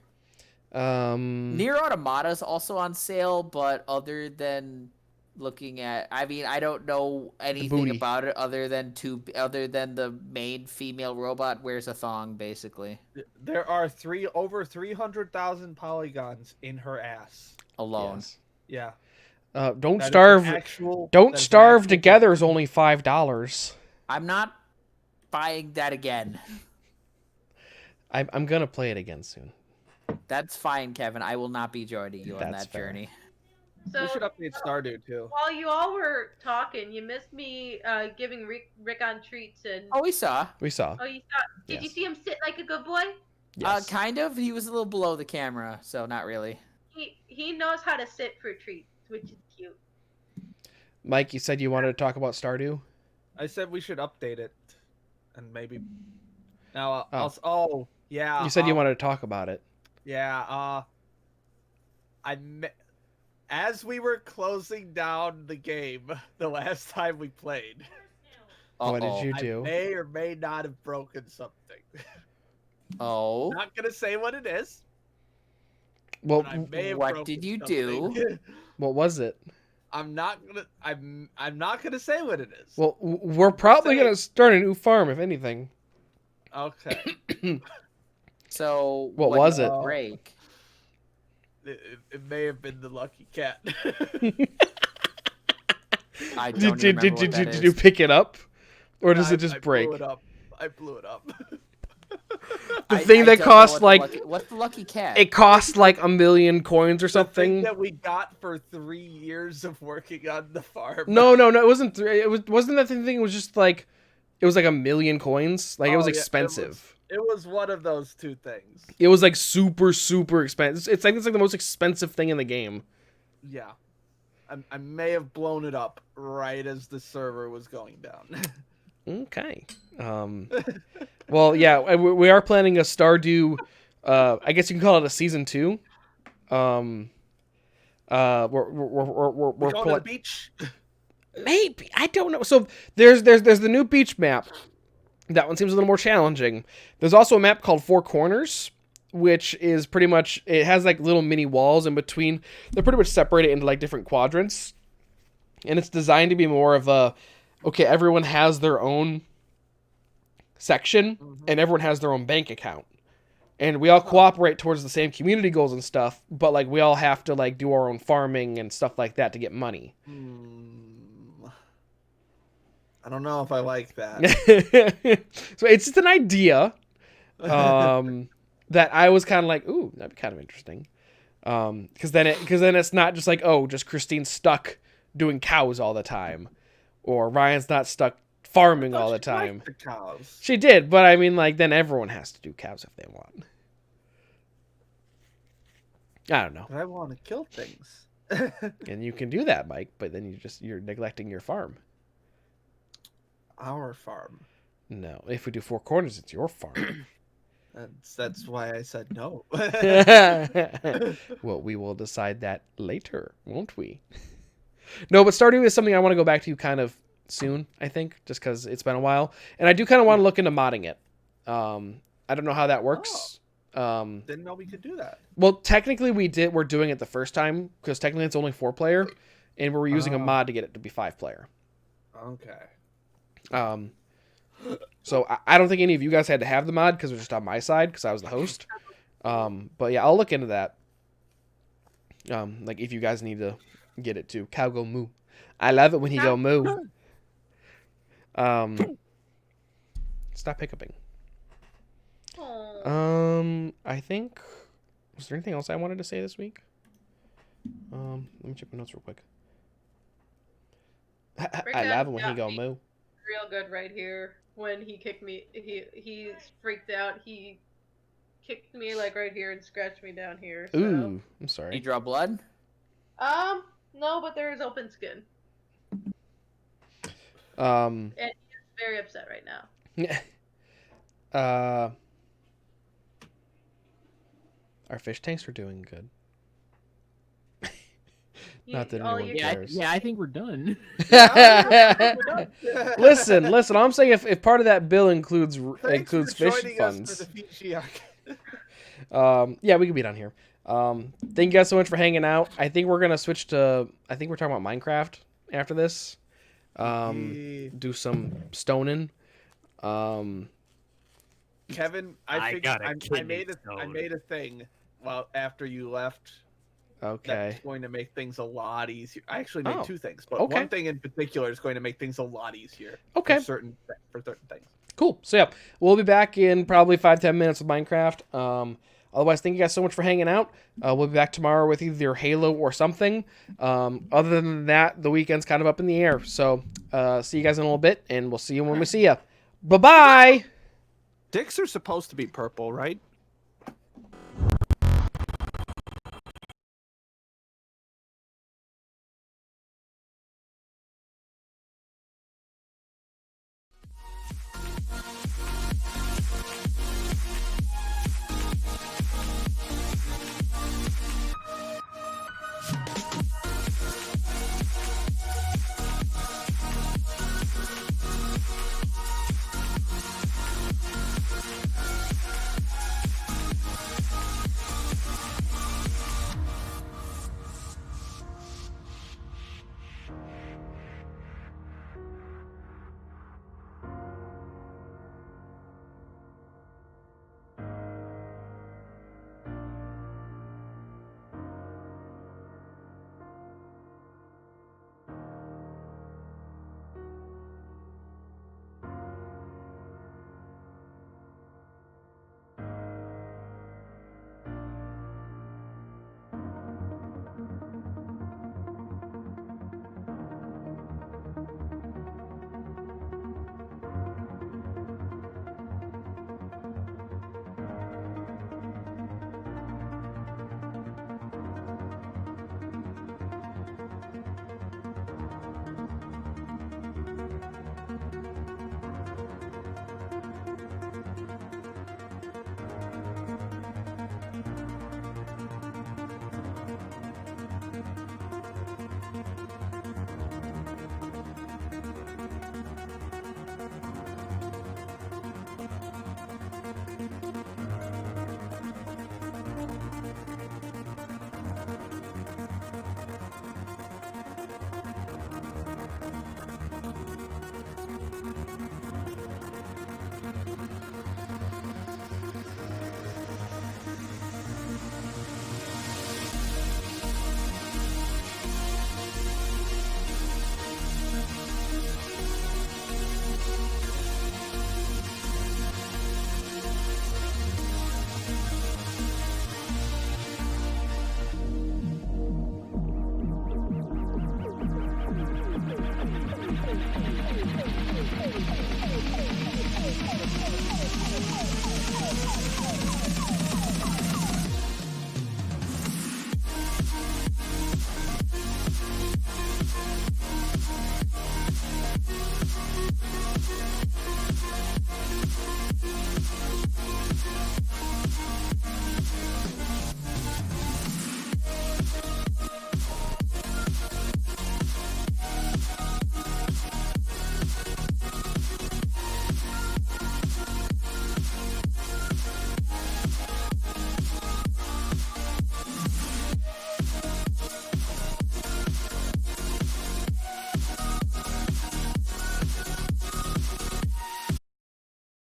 Near Nier Automata is also on sale, but other than looking at, I mean, I don't know anything booty. about it other than the main female robot wears a thong, basically, There are over 300,000 polygons in her ass. alone. yes. Yeah. Don't That is an starve. actual- Don't that is an starve actual together thing. is only $5. I'm not buying that again. I'm gonna play it again soon. That's fine, Kevin. I will not be joining you on That's that fair. journey. So We should update Stardew too. while you all were talking, you missed me giving Rick on treats and. Oh, we saw. We saw. Oh, you saw? Did you Yes. see him sit like a good boy? Yes. Kind of. He was a little below the camera, so not really. He knows how to sit for treats, which is cute. Mike, you said you wanted to talk about Stardew. I said we should update it, and maybe. Now, yeah. You said you wanted to talk about it. Yeah. As we were closing down the game the last time we played, What did Uh-oh. you I do? may or may not have broken something. Oh. Not gonna say what it is. Well, But I may have What broken did you something. what was it? I'm not gonna say what it is. Well, we're probably Say- gonna start a new farm, if anything. Okay. So What did was you it? break? It may have been the lucky cat. I don't Did remember what that you is. pick it up, or does it just I break? Blew it up. I blew it up. The thing that don't know costs, what the like- lucky- what's the lucky cat? It cost like 1,000,000 coins or The thing something. that we got for 3 years of working on the farm. No, it wasn't. Wasn't that thing. It was just like, it was like 1,000,000 coins. Like it was Oh, yeah, expensive. It was one of those two things. It was like super expensive. It's like the most expensive thing in the game. Yeah. I may have blown it up right as the server was going down. Okay. Well, yeah, we are planning a Stardew I guess you can call it a season 2. We're We going to the beach? maybe, I don't know. So there's the new beach map. That one seems a little more challenging. There's also a map called Four Corners, which is pretty much, it has like little mini walls in between. They're pretty much separated into like different quadrants, and it's designed to be more of a, okay, everyone has their own section, and everyone has their own bank account, and we all cooperate towards the same community goals and stuff, but like we all have to like do our own farming and stuff like that to get money. I don't know if I like that. So it's just an idea that I was kind of like, ooh, that'd be kind of interesting. Because then it's not just like, oh, just Christine's stuck doing cows all the time, or Ryan's not stuck farming all the time. The cows. She did, but I mean, like, then everyone has to do cows if they want. I don't know. But I want to kill things. And you can do that, Mike, but then you're neglecting your farm. Our farm. No, if we do Four Corners, it's your farm. That's why I said no. Well, we will decide that later, won't we? No, but Stardew is something I want to go back to kind of soon, I think, just because it's been a while. And I do kind of want to look into modding it. I don't know how that works. Didn't know we could do that. Well, technically we're doing it the first time, because technically it's only 4-player, and we're using a mod to get it to be 5-player. Okay. So I don't think any of you guys had to have the mod because it was just on my side because I was the host. But yeah, I'll look into that. Like if you guys need to get it too. Cow go moo. I love it when he go moo. Stop hiccuping. I think, was there anything else I wanted to say this week? Let me check my notes real quick. I love it when he go moo. Real good right here. When he kicked me, he's freaked out. He kicked me like right here and scratched me down here. So. Ooh, I'm sorry. You draw blood? No, but there is open skin. And he's very upset right now. Our fish tanks are doing good. Not that all anyone you- cares. Yeah, I think we're done. Listen. I'm saying if part of that bill includes Thanks for fish joining funds, us for the VGR. yeah, we could be done here. Thank you guys so much for hanging out. I think we're gonna switch to. I think we're talking about Minecraft after this. Do some stoning. Kevin, I made a thing. Well, after you left. Okay. That's going to make things a lot easier. I actually made 2 things, but okay. one thing in particular is going to make things a lot easier. Okay. For certain things. Cool. So yeah, we'll be back in probably 5-10 minutes with Minecraft. Otherwise, thank you guys so much for hanging out. We'll be back tomorrow with either Halo or something. Other than that, the weekend's kind of up in the air. So see you guys in a little bit, and we'll see you when we see you. Bye-bye! Dicks are supposed to be purple, right?